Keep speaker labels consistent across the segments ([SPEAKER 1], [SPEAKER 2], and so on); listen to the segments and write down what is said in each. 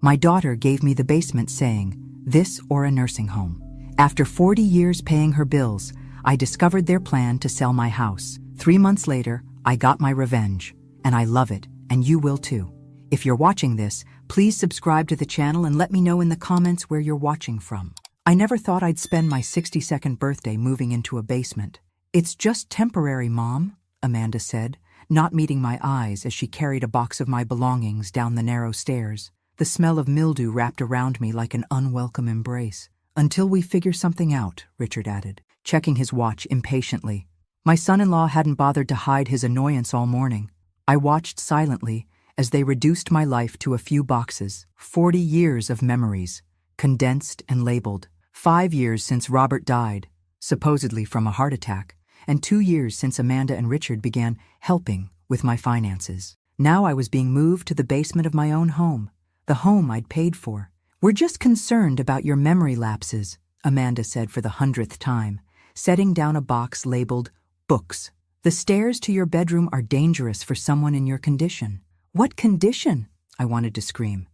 [SPEAKER 1] My daughter gave me the basement saying, "This or a nursing home." After 40 years paying her bills, I discovered their plan to sell my house. 3 months later, I got my revenge. And I love it, and you will too. If you're watching this, please subscribe to the channel and let me know in the comments where you're watching from. I never thought I'd spend my 62nd birthday moving into a basement. "It's just temporary, Mom," Amanda said, not meeting my eyes as she carried a box of my belongings down the narrow stairs. The smell of mildew wrapped around me like an unwelcome embrace. "Until we figure something out," Richard added, checking his watch impatiently. My son-in-law hadn't bothered to hide his annoyance all morning. I watched silently as they reduced my life to a few boxes. 40 years of memories, condensed and labeled. 5 years since Robert died, supposedly from a heart attack, and 2 years since Amanda and Richard began helping with my finances. Now I was being moved to the basement of my own home, the home I'd paid for. "We're just concerned about your memory lapses," Amanda said for the 100th time, setting down a box labeled books. "The stairs to your bedroom are dangerous for someone in your condition." "What condition?" I wanted to scream.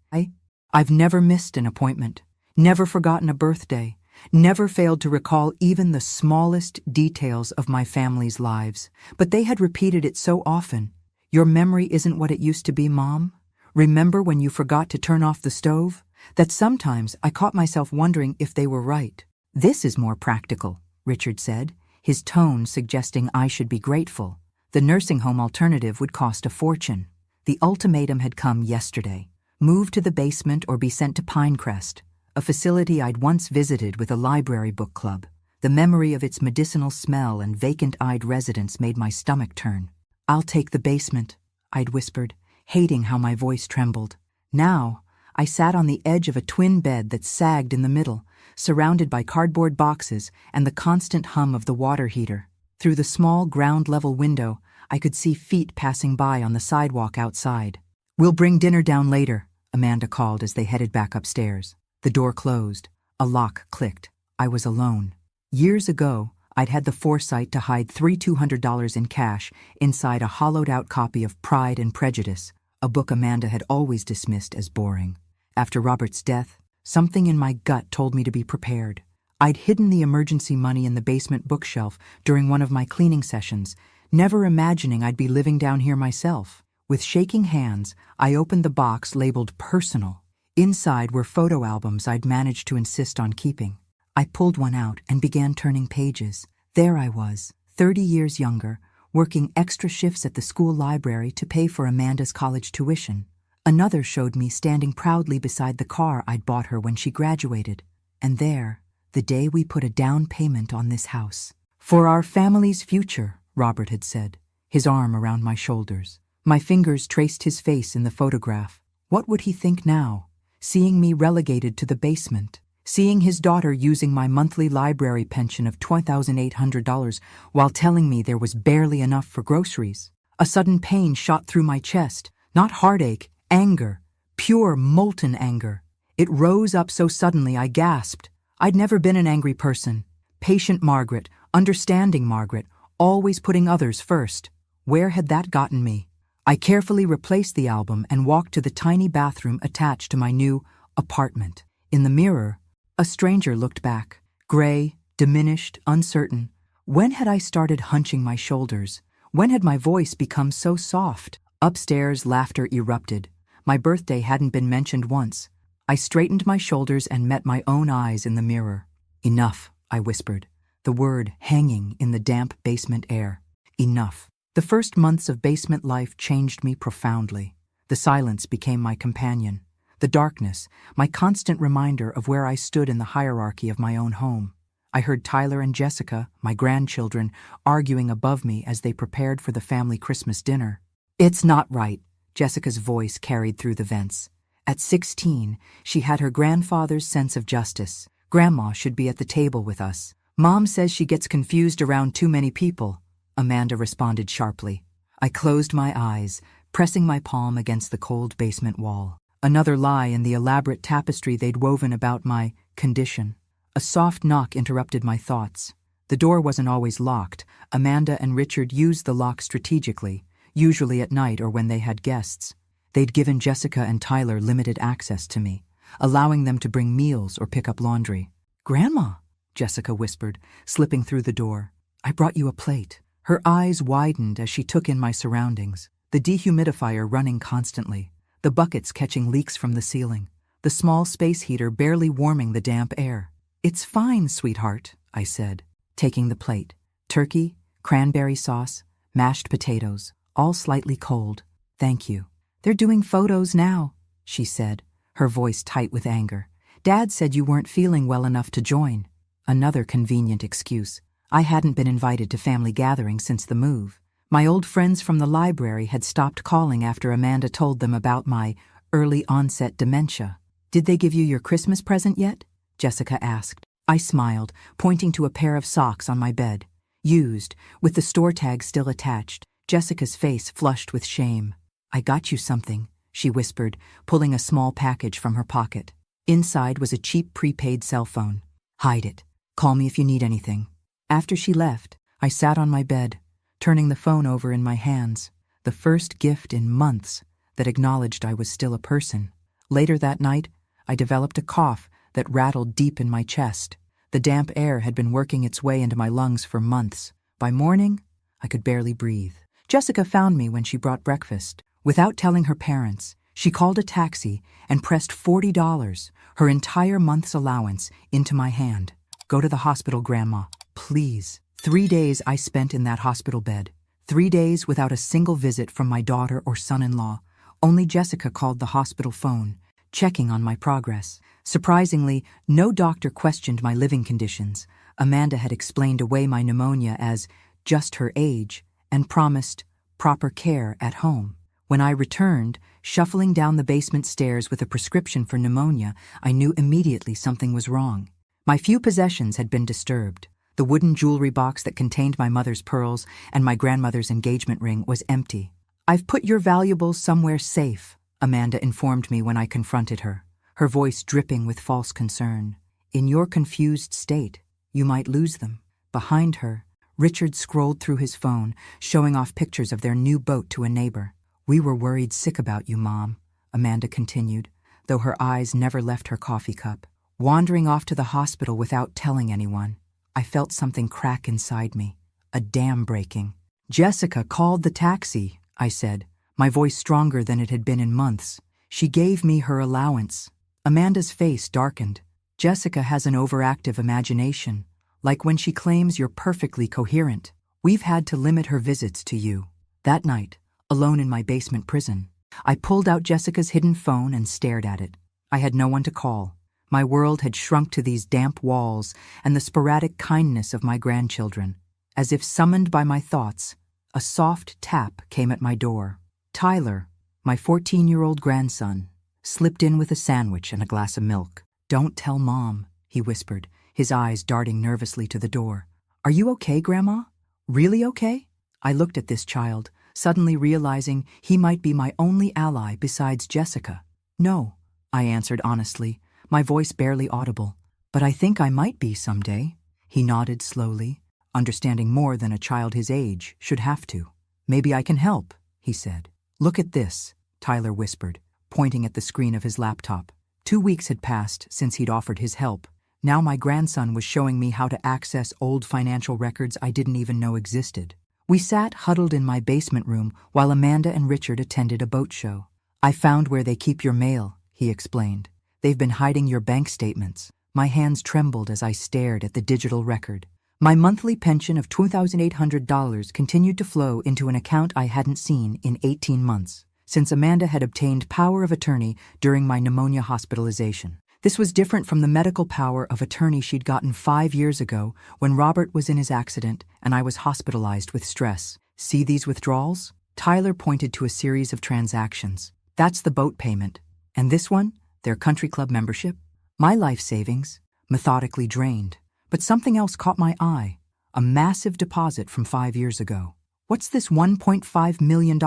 [SPEAKER 1] I've never missed an appointment, never forgotten a birthday, never failed to recall even the smallest details of my family's lives. But they had repeated it so often. "Your memory isn't what it used to be, Mom. Remember when you forgot to turn off the stove?" That sometimes I caught myself wondering if they were right. "This is more practical," Richard said, his tone suggesting I should be grateful. The nursing home alternative would cost a fortune. The ultimatum had come yesterday. Move to the basement or be sent to Pinecrest, a facility I'd once visited with a library book club. The memory of its medicinal smell and vacant-eyed residents made my stomach turn. "I'll take the basement," I'd whispered, hating how my voice trembled. Now, I sat on the edge of a twin bed that sagged in the middle, surrounded by cardboard boxes and the constant hum of the water heater. Through the small ground-level window, I could see feet passing by on the sidewalk outside. "We'll bring dinner down later," Amanda called as they headed back upstairs. The door closed. A lock clicked. I was alone. Years ago, I'd had the foresight to hide $200 in cash inside a hollowed-out copy of Pride and Prejudice, a book Amanda had always dismissed as boring. After Robert's death, something in my gut told me to be prepared. I'd hidden the emergency money in the basement bookshelf during one of my cleaning sessions, never imagining I'd be living down here myself. With shaking hands, I opened the box labeled personal. Inside were photo albums I'd managed to insist on keeping. I pulled one out and began turning pages. There I was, 30 years younger, working extra shifts at the school library to pay for Amanda's college tuition. Another showed me standing proudly beside the car I'd bought her when she graduated. And there, the day we put a down payment on this house. "For our family's future," Robert had said, his arm around my shoulders. My fingers traced his face in the photograph. What would he think now, seeing me relegated to the basement? Seeing his daughter using my monthly library pension of $2,800 while telling me there was barely enough for groceries. A sudden pain shot through my chest, not heartache, anger, pure molten anger. It rose up so suddenly I gasped. I'd never been an angry person. Patient Margaret, understanding Margaret, always putting others first. Where had that gotten me? I carefully replaced the album and walked to the tiny bathroom attached to my new apartment. In the mirror, a stranger looked back, gray, diminished, uncertain. When had I started hunching my shoulders? When had my voice become so soft? Upstairs, laughter erupted. My birthday hadn't been mentioned once. I straightened my shoulders and met my own eyes in the mirror. "Enough," I whispered, the word hanging in the damp basement air. Enough. The first months of basement life changed me profoundly. The silence became my companion. The darkness, my constant reminder of where I stood in the hierarchy of my own home. I heard Tyler and Jessica, my grandchildren, arguing above me as they prepared for the family Christmas dinner. "It's not right," Jessica's voice carried through the vents. At 16, she had her grandfather's sense of justice. "Grandma should be at the table with us. Mom says she gets confused around too many people," Amanda responded sharply. I closed my eyes, pressing my palm against the cold basement wall. Another lie in the elaborate tapestry they'd woven about my condition. A soft knock interrupted my thoughts. The door wasn't always locked. Amanda and Richard used the lock strategically, usually at night or when they had guests. They'd given Jessica and Tyler limited access to me, allowing them to bring meals or pick up laundry. "Grandma," Jessica whispered, slipping through the door. "I brought you a plate." Her eyes widened as she took in my surroundings, the dehumidifier running constantly, the buckets catching leaks from the ceiling, the small space heater barely warming the damp air. "It's fine, sweetheart," I said, taking the plate. Turkey, cranberry sauce, mashed potatoes, all slightly cold. "Thank you." "They're doing photos now," she said, her voice tight with anger. "Dad said you weren't feeling well enough to join." Another convenient excuse. I hadn't been invited to family gatherings since the move. My old friends from the library had stopped calling after Amanda told them about my early onset dementia. "Did they give you your Christmas present yet?" Jessica asked. I smiled, pointing to a pair of socks on my bed. Used, with the store tag still attached. Jessica's face flushed with shame. "I got you something," she whispered, pulling a small package from her pocket. Inside was a cheap prepaid cell phone. "Hide it. Call me if you need anything." After she left, I sat on my bed, turning the phone over in my hands, the first gift in months that acknowledged I was still a person. Later that night, I developed a cough that rattled deep in my chest. The damp air had been working its way into my lungs for months. By morning, I could barely breathe. Jessica found me when she brought breakfast. Without telling her parents, she called a taxi and pressed $40, her entire month's allowance, into my hand. "Go to the hospital, Grandma, please." 3 days I spent in that hospital bed. 3 days without a single visit from my daughter or son-in-law. Only Jessica called the hospital phone, checking on my progress. Surprisingly, no doctor questioned my living conditions. Amanda had explained away my pneumonia as just her age and promised proper care at home. When I returned, shuffling down the basement stairs with a prescription for pneumonia, I knew immediately something was wrong. My few possessions had been disturbed. The wooden jewelry box that contained my mother's pearls and my grandmother's engagement ring was empty. "I've put your valuables somewhere safe," Amanda informed me when I confronted her, her voice dripping with false concern. "In your confused state, you might lose them." Behind her, Richard scrolled through his phone, showing off pictures of their new boat to a neighbor. "We were worried sick about you, Mom," Amanda continued, though her eyes never left her coffee cup. Wandering off to the hospital without telling anyone, I felt something crack inside me, a dam breaking. "Jessica called the taxi," I said, my voice stronger than it had been in months. "She gave me her allowance." Amanda's face darkened. "Jessica has an overactive imagination, like when she claims you're perfectly coherent. We've had to limit her visits to you." That night, alone in my basement prison, I pulled out Jessica's hidden phone and stared at it. I had no one to call. My world had shrunk to these damp walls and the sporadic kindness of my grandchildren. As if summoned by my thoughts, a soft tap came at my door. Tyler, my 14-year-old grandson, slipped in with a sandwich and a glass of milk. "Don't tell Mom," he whispered, his eyes darting nervously to the door. "Are you okay, Grandma? Really okay?" I looked at this child, suddenly realizing he might be my only ally besides Jessica. "No," I answered honestly, my voice barely audible. "But I think I might be someday." He nodded slowly, understanding more than a child his age should have to. "Maybe I can help," he said. "Look at this," Tyler whispered, pointing at the screen of his laptop. 2 weeks had passed since he'd offered his help. Now my grandson was showing me how to access old financial records I didn't even know existed. We sat huddled in my basement room while Amanda and Richard attended a boat show. "I found where they keep your mail," he explained. "They've been hiding your bank statements." My hands trembled as I stared at the digital record. My monthly pension of $2,800 continued to flow into an account I hadn't seen in 18 months, since Amanda had obtained power of attorney during my pneumonia hospitalization. This was different from the medical power of attorney she'd gotten 5 years ago when Robert was in his accident and I was hospitalized with stress. "See these withdrawals?" Tyler pointed to a series of transactions. "That's the boat payment. And this one? Their country club membership." My life savings, methodically drained. But something else caught my eye. A massive deposit from 5 years ago. "What's this $1.5 million?"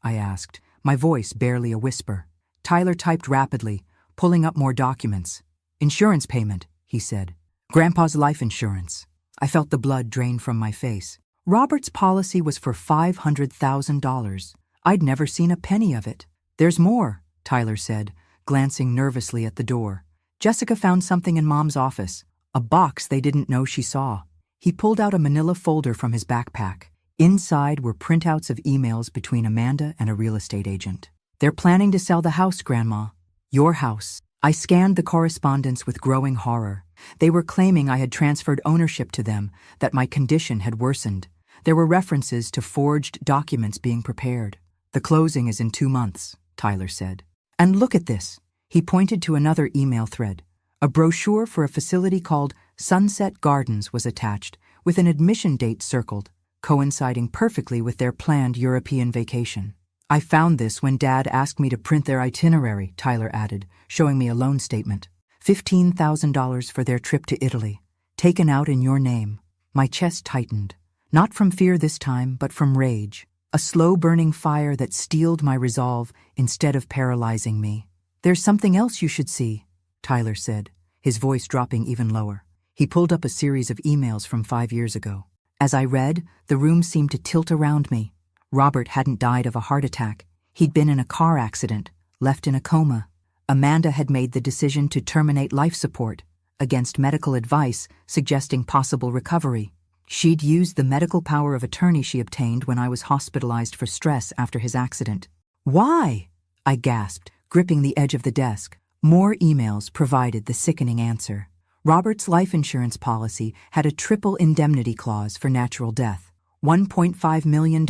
[SPEAKER 1] I asked, my voice barely a whisper. Tyler typed rapidly, pulling up more documents. "Insurance payment," he said. "Grandpa's life insurance." I felt the blood drain from my face. Robert's policy was for $500,000. I'd never seen a penny of it. There's more, Tyler said, glancing nervously at the door. Jessica found something in Mom's office, a box they didn't know she saw. He pulled out a manila folder from his backpack. Inside were printouts of emails between Amanda and a real estate agent. They're planning to sell the house, Grandma. Your house. I scanned the correspondence with growing horror. They were claiming I had transferred ownership to them, that my condition had worsened. There were references to forged documents being prepared. The closing is in 2 months, Tyler said. And look at this. He pointed to another email thread. A brochure for a facility called Sunset Gardens was attached, with an admission date circled, coinciding perfectly with their planned European vacation. I found this when Dad asked me to print their itinerary, Tyler added, showing me a loan statement. $15,000 for their trip to Italy, taken out in your name. My chest tightened, not from fear this time, but from rage, a slow-burning fire that steeled my resolve instead of paralyzing me. There's something else you should see, Tyler said, his voice dropping even lower. He pulled up a series of emails from 5 years ago. As I read, the room seemed to tilt around me. Robert hadn't died of a heart attack. He'd been in a car accident, left in a coma. Amanda had made the decision to terminate life support, against medical advice suggesting possible recovery. She'd used the medical power of attorney she obtained when I was hospitalized for stress after his accident. Why? I gasped, gripping the edge of the desk. More emails provided the sickening answer. Robert's life insurance policy had a triple indemnity clause for natural death. $1.5 million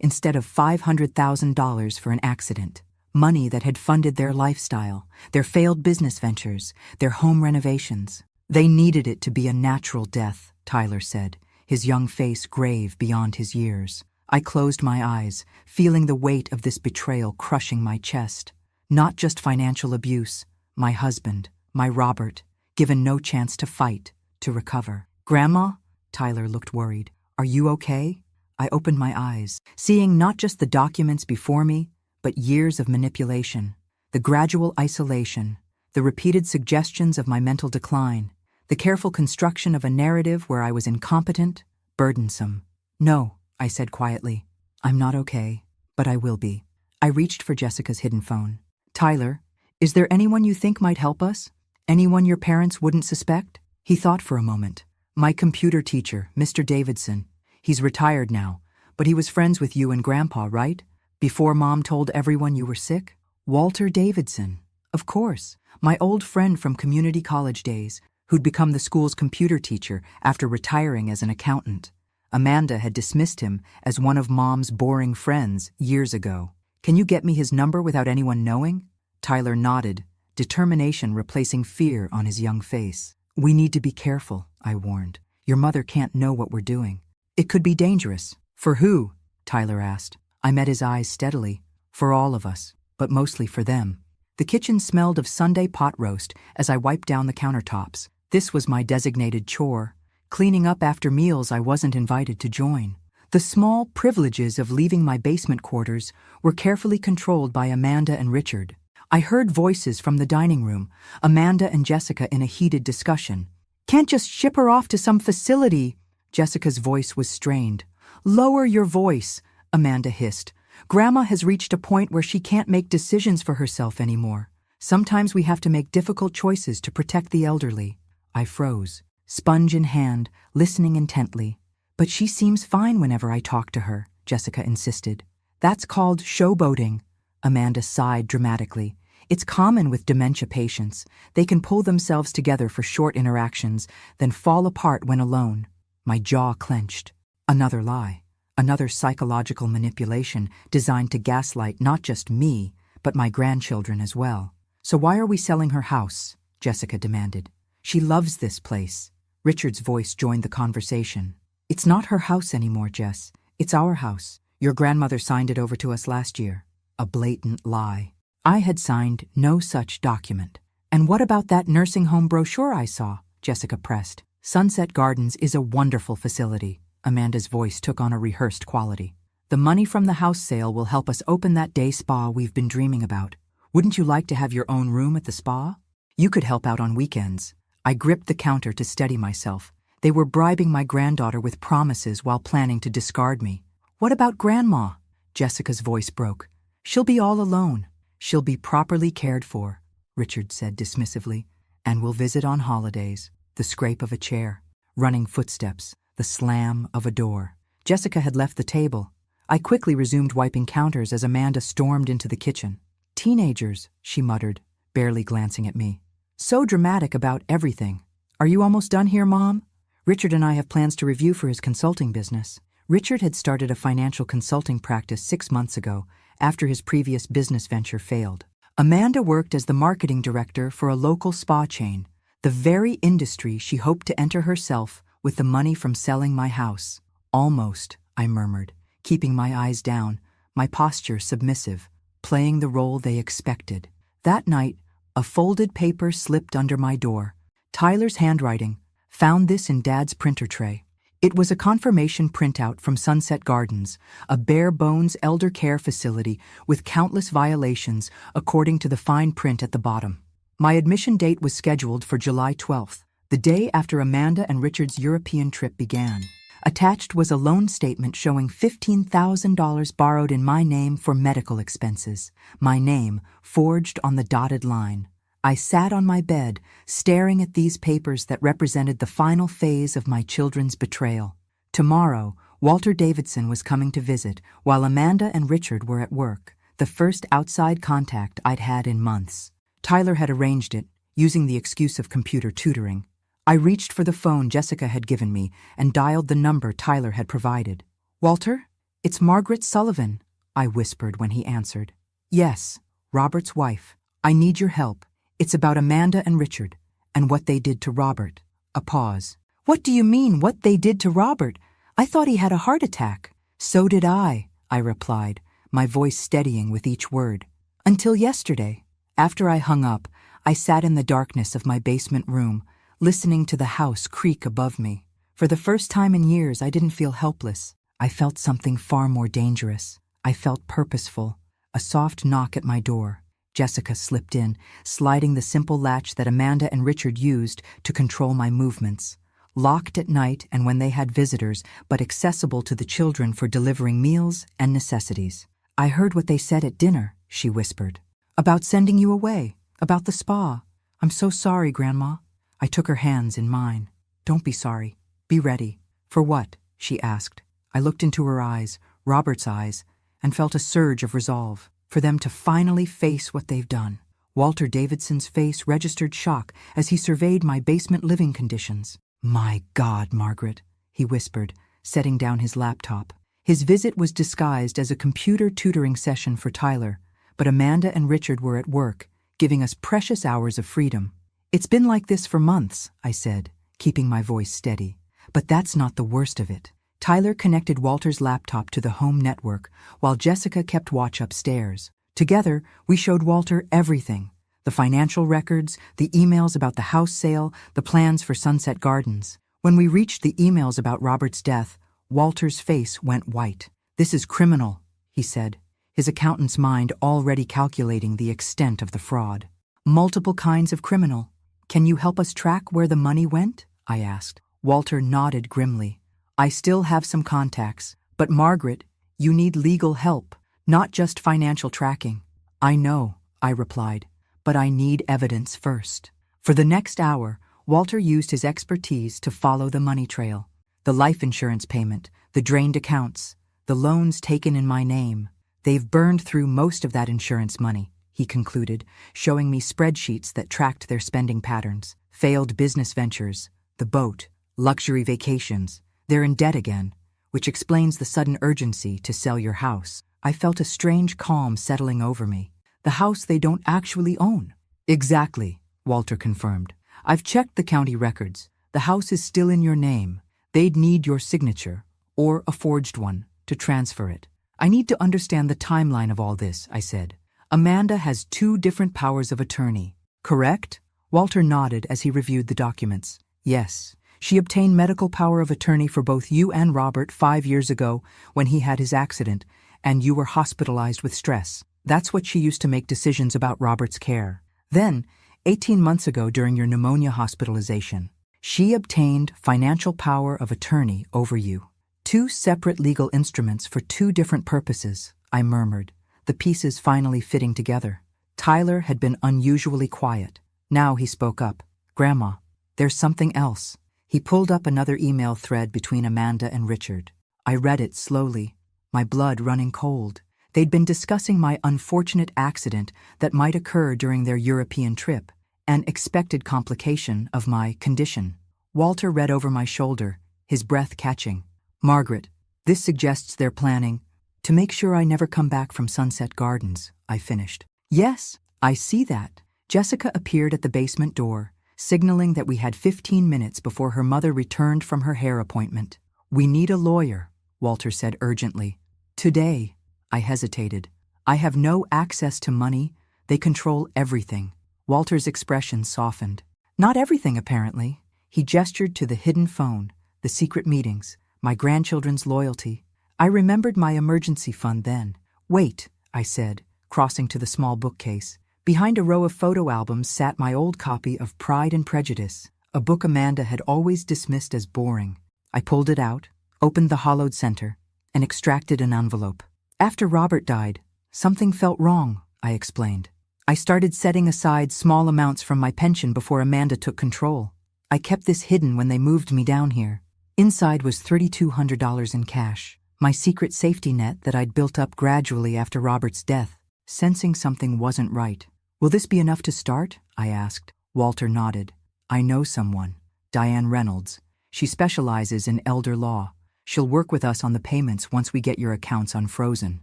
[SPEAKER 1] instead of $500,000 for an accident. Money that had funded their lifestyle, their failed business ventures, their home renovations. They needed it to be a natural death, Tyler said, his young face grave beyond his years. I closed my eyes, feeling the weight of this betrayal crushing my chest. Not just financial abuse, my husband, my Robert, given no chance to fight, to recover. Grandma? Tyler looked worried. Are you okay? I opened my eyes, seeing not just the documents before me, but years of manipulation, the gradual isolation, the repeated suggestions of my mental decline, the careful construction of a narrative where I was incompetent, burdensome. No, I said quietly. I'm not okay, but I will be. I reached for Jessica's hidden phone. Tyler, is there anyone you think might help us? Anyone your parents wouldn't suspect? He thought for a moment. My computer teacher, Mr. Davidson. He's retired now, but he was friends with you and Grandpa, right? Before Mom told everyone you were sick? Walter Davidson. Of course, my old friend from community college days, who'd become the school's computer teacher after retiring as an accountant. Amanda had dismissed him as one of Mom's boring friends years ago. Can you get me his number without anyone knowing? Tyler nodded, determination replacing fear on his young face. We need to be careful, I warned. Your mother can't know what we're doing. It could be dangerous. For who? Tyler asked. I met his eyes steadily. For all of us, but mostly for them. The kitchen smelled of Sunday pot roast as I wiped down the countertops. This was my designated chore, cleaning up after meals I wasn't invited to join. The small privileges of leaving my basement quarters were carefully controlled by Amanda and Richard. I heard voices from the dining room, Amanda and Jessica in a heated discussion. Can't just ship her off to some facility. Jessica's voice was strained. Lower your voice, Amanda hissed. Grandma has reached a point where she can't make decisions for herself anymore. Sometimes we have to make difficult choices to protect the elderly. I froze, sponge in hand, listening intently. But she seems fine whenever I talk to her, Jessica insisted. That's called showboating. Amanda sighed dramatically. It's common with dementia patients. They can pull themselves together for short interactions, then fall apart when alone. My jaw clenched. Another lie. Another psychological manipulation designed to gaslight not just me, but my grandchildren as well. So why are we selling her house? Jessica demanded. She loves this place. Richard's voice joined the conversation. It's not her house anymore, Jess. It's our house. Your grandmother signed it over to us last year. A blatant lie. I had signed no such document. And what about that nursing home brochure I saw? Jessica pressed. Sunset Gardens is a wonderful facility. Amanda's voice took on a rehearsed quality. The money from the house sale will help us open that day spa we've been dreaming about. Wouldn't you like to have your own room at the spa? You could help out on weekends. I gripped the counter to steady myself. They were bribing my granddaughter with promises while planning to discard me. What about Grandma? Jessica's voice broke. She'll be all alone. She'll be properly cared for, Richard said dismissively, and we'll visit on holidays. The scrape of a chair, running footsteps, the slam of a door. Jessica had left the table. I quickly resumed wiping counters as Amanda stormed into the kitchen. Teenagers, she muttered, barely glancing at me. So dramatic about everything. Are you almost done here, Mom? Richard and I have plans to review for his consulting business. Richard had started a financial consulting practice 6 months ago after his previous business venture failed. Amanda worked as the marketing director for a local spa chain, the very industry she hoped to enter herself with the money from selling my house. Almost, I murmured, keeping my eyes down, my posture submissive, playing the role they expected. That night, a folded paper slipped under my door. Tyler's handwriting. Found this in Dad's printer tray. It was a confirmation printout from Sunset Gardens, a bare-bones elder care facility with countless violations according to the fine print at the bottom. My admission date was scheduled for July 12th, the day after Amanda and Richard's European trip began. Attached was a loan statement showing $15,000 borrowed in my name for medical expenses, my name forged on the dotted line. I sat on my bed, staring at these papers that represented the final phase of my children's betrayal. Tomorrow, Walter Davidson was coming to visit, while Amanda and Richard were at work, the first outside contact I'd had in months. Tyler had arranged it, using the excuse of computer tutoring. I reached for the phone Jessica had given me and dialed the number Tyler had provided. "Walter, it's Margaret Sullivan," I whispered when he answered. "Yes, Robert's wife. I need your help. It's about Amanda and Richard, and what they did to Robert." A pause. "What do you mean, what they did to Robert? I thought he had a heart attack." "So did I replied, my voice steadying with each word. "Until yesterday." After I hung up, I sat in the darkness of my basement room, listening to the house creak above me. For the first time in years, I didn't feel helpless. I felt something far more dangerous. I felt purposeful. A soft knock at my door. Jessica slipped in, sliding the simple latch that Amanda and Richard used to control my movements. Locked at night and when they had visitors, but accessible to the children for delivering meals and necessities. "I heard what they said at dinner," she whispered. "About sending you away, about the spa. I'm so sorry, Grandma." I took her hands in mine. "Don't be sorry. Be ready." "For what?" she asked. I looked into her eyes, Robert's eyes, and felt a surge of resolve. For them to finally face what they've done. Walter Davidson's face registered shock as he surveyed my basement living conditions. "My God, Margaret," he whispered, setting down his laptop. His visit was disguised as a computer tutoring session for Tyler, but Amanda and Richard were at work, giving us precious hours of freedom. "It's been like this for months," I said, keeping my voice steady. "But that's not the worst of it." Tyler connected Walter's laptop to the home network, while Jessica kept watch upstairs. Together, we showed Walter everything. The financial records, the emails about the house sale, the plans for Sunset Gardens. When we reached the emails about Robert's death, Walter's face went white. "This is criminal," he said, his accountant's mind already calculating the extent of the fraud. "Multiple kinds of criminal. Can you help us track where the money went?" I asked. Walter nodded grimly. "I still have some contacts, but Margaret, you need legal help, not just financial tracking." "I know," I replied, "but I need evidence first." For the next hour, Walter used his expertise to follow the money trail. The life insurance payment, the drained accounts, the loans taken in my name. "They've burned through most of that insurance money," he concluded, showing me spreadsheets that tracked their spending patterns. Failed business ventures, the boat, luxury vacations. They're in debt again, which explains the sudden urgency to sell your house. I felt a strange calm settling over me. The house they don't actually own. "Exactly," Walter confirmed. "I've checked the county records. The house is still in your name. They'd need your signature, or a forged one, to transfer it." "I need to understand the timeline of all this," I said. "Amanda has 2 different powers of attorney, correct?" Walter nodded as he reviewed the documents. "Yes. She obtained medical power of attorney for both you and Robert 5 years ago when he had his accident, and you were hospitalized with stress. That's what she used to make decisions about Robert's care. Then, 18 months ago during your pneumonia hospitalization, she obtained financial power of attorney over you. 2 separate legal instruments for 2 different purposes," I murmured, the pieces finally fitting together. Tyler had been unusually quiet. Now he spoke up. "Grandma, there's something else." He pulled up another email thread between Amanda and Richard. I read it slowly, my blood running cold. They'd been discussing my unfortunate accident that might occur during their European trip, an expected complication of my condition. Walter read over my shoulder, his breath catching. "Margaret, this suggests they're planning to make sure I never come back from Sunset Gardens," I finished. "Yes, I see that." Jessica appeared at the basement door, signaling that we had 15 minutes before her mother returned from her hair appointment. "We need a lawyer," Walter said urgently. "Today." I hesitated. "I have no access to money. They control everything." Walter's expression softened. "Not everything, apparently." He gestured to the hidden phone, the secret meetings, my grandchildren's loyalty. I remembered my emergency fund then. "Wait," I said, crossing to the small bookcase. Behind a row of photo albums sat my old copy of Pride and Prejudice, a book Amanda had always dismissed as boring. I pulled it out, opened the hollowed center, and extracted an envelope. "After Robert died, something felt wrong," I explained. "I started setting aside small amounts from my pension before Amanda took control. I kept this hidden when they moved me down here. Inside was $3,200 in cash, my secret safety net that I'd built up gradually after Robert's death." Sensing something wasn't right. "Will this be enough to start?" I asked. Walter nodded. "I know someone, Diane Reynolds. She specializes in elder law. She'll work with us on the payments once we get your accounts unfrozen."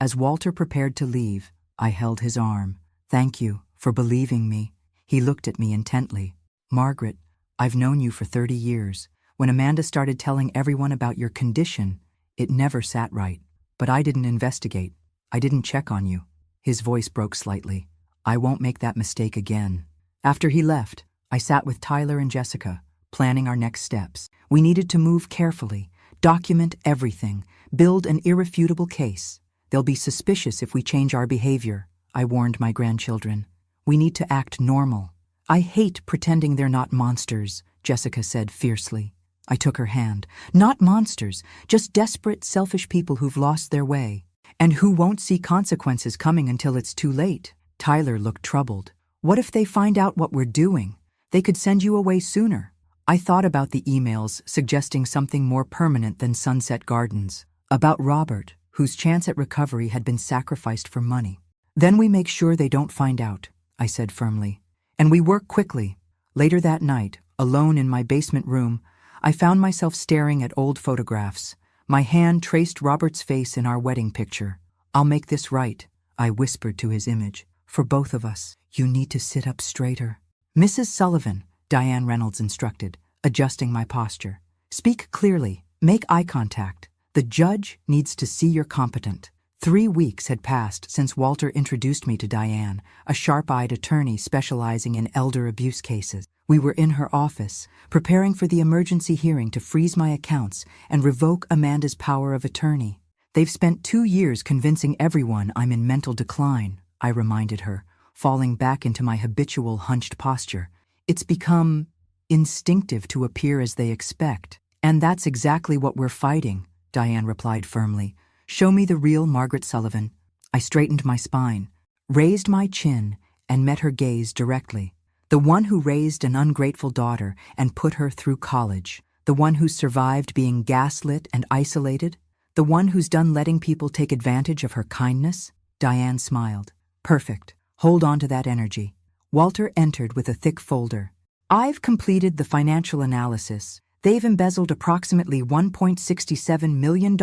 [SPEAKER 1] As Walter prepared to leave, I held his arm. "Thank you for believing me." He looked at me intently. "Margaret, I've known you for 30 years. When Amanda started telling everyone about your condition, it never sat right. But I didn't investigate. I didn't check on you." His voice broke slightly. "I won't make that mistake again." After he left, I sat with Tyler and Jessica, planning our next steps. We needed to move carefully, document everything, build an irrefutable case. "They'll be suspicious if we change our behavior," I warned my grandchildren. "We need to act normal." "I hate pretending they're not monsters," Jessica said fiercely. I took her hand. "Not monsters, just desperate, selfish people who've lost their way, and who won't see consequences coming until it's too late." Tyler looked troubled. "What if they find out what we're doing? They could send you away sooner." I thought about the emails suggesting something more permanent than Sunset Gardens, about Robert, whose chance at recovery had been sacrificed for money. "Then we make sure they don't find out," I said firmly. "And we work quickly." Later that night, alone in my basement room, I found myself staring at old photographs. My hand traced Robert's face in our wedding picture. "I'll make this right," I whispered to his image. "For both of us. You need to sit up straighter." "Mrs. Sullivan," Diane Reynolds instructed, adjusting my posture. "Speak clearly. Make eye contact. The judge needs to see you're competent." 3 weeks had passed since Walter introduced me to Diane, a sharp-eyed attorney specializing in elder abuse cases. We were in her office, preparing for the emergency hearing to freeze my accounts and revoke Amanda's power of attorney. "They've spent 2 years convincing everyone I'm in mental decline," I reminded her, falling back into my habitual hunched posture. "It's become instinctive to appear as they expect. And that's exactly what we're fighting," Diane replied firmly. "Show me the real Margaret Sullivan." I straightened my spine, raised my chin, and met her gaze directly. The one who raised an ungrateful daughter and put her through college. The one who survived being gaslit and isolated. The one who's done letting people take advantage of her kindness. Diane smiled. "Perfect. Hold on to that energy." Walter entered with a thick folder. "I've completed the financial analysis. They've embezzled approximately $1.67 million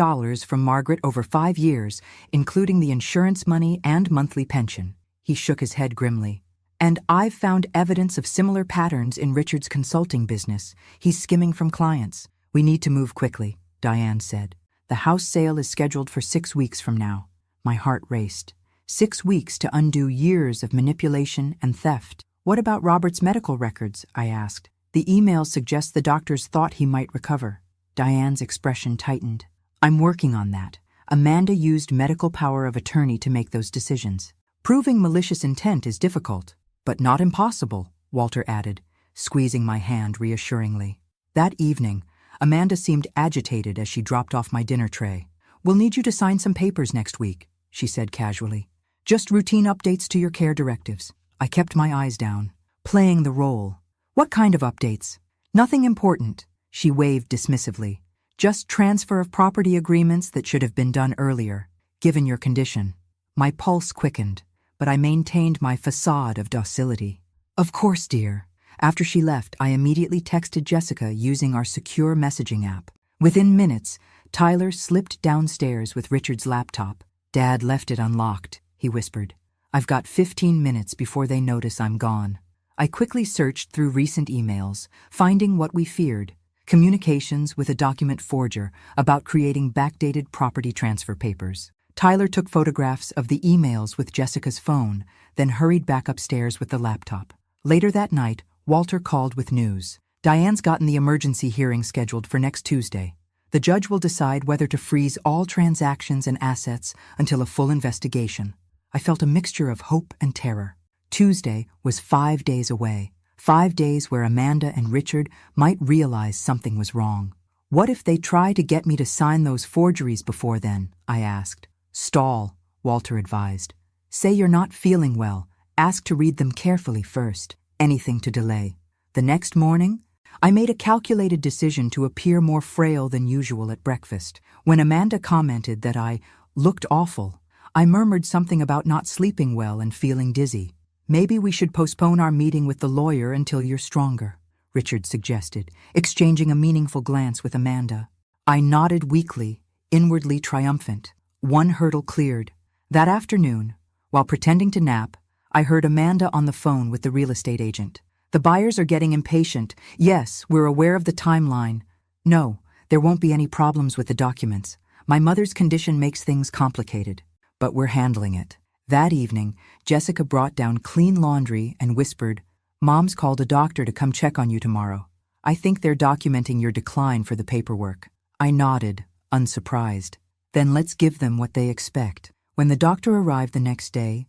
[SPEAKER 1] from Margaret over 5 years, including the insurance money and monthly pension." He shook his head grimly. "And I've found evidence of similar patterns in Richard's consulting business. He's skimming from clients." "We need to move quickly," Diane said. "The house sale is scheduled for 6 weeks from now." My heart raced. 6 weeks to undo years of manipulation and theft. "What about Robert's medical records?" I asked. "The email suggests the doctors thought he might recover." Diane's expression tightened. "I'm working on that. Amanda used medical power of attorney to make those decisions. Proving malicious intent is difficult, but not impossible," Walter added, squeezing my hand reassuringly. That evening, Amanda seemed agitated as she dropped off my dinner tray. "We'll need you to sign some papers next week," she said casually. Just routine updates to your care directives. I kept my eyes down, playing the role. What kind of updates? Nothing important, she waved dismissively. Just transfer of property agreements that should have been done earlier, given your condition. My pulse quickened, but I maintained my facade of docility. Of course, dear. After she left, I immediately texted Jessica using our secure messaging app. Within minutes, Tyler slipped downstairs with Richard's laptop. Dad left it unlocked, he whispered. I've got 15 minutes before they notice I'm gone. I quickly searched through recent emails, finding what we feared: communications with a document forger about creating backdated property transfer papers. Tyler took photographs of the emails with Jessica's phone, then hurried back upstairs with the laptop. Later that night, Walter called with news. Diane's gotten the emergency hearing scheduled for next Tuesday. The judge will decide whether to freeze all transactions and assets until a full investigation. I felt a mixture of hope and terror. Tuesday was 5 days away. 5 days where Amanda and Richard might realize something was wrong. What if they try to get me to sign those forgeries before then? I asked. Stall, Walter advised. Say you're not feeling well. Ask to read them carefully first. Anything to delay. The next morning, I made a calculated decision to appear more frail than usual at breakfast. When Amanda commented that I looked awful, I murmured something about not sleeping well and feeling dizzy. Maybe we should postpone our meeting with the lawyer until you're stronger, Richard suggested, exchanging a meaningful glance with Amanda. I nodded weakly, inwardly triumphant. One hurdle cleared. That afternoon, while pretending to nap, I heard Amanda on the phone with the real estate agent. The buyers are getting impatient. Yes, we're aware of the timeline. No, there won't be any problems with the documents. My mother's condition makes things complicated, but we're handling it. That evening, Jessica brought down clean laundry and whispered, Mom's called a doctor to come check on you tomorrow. I think they're documenting your decline for the paperwork. I nodded, unsurprised. Then let's give them what they expect. When the doctor arrived the next day,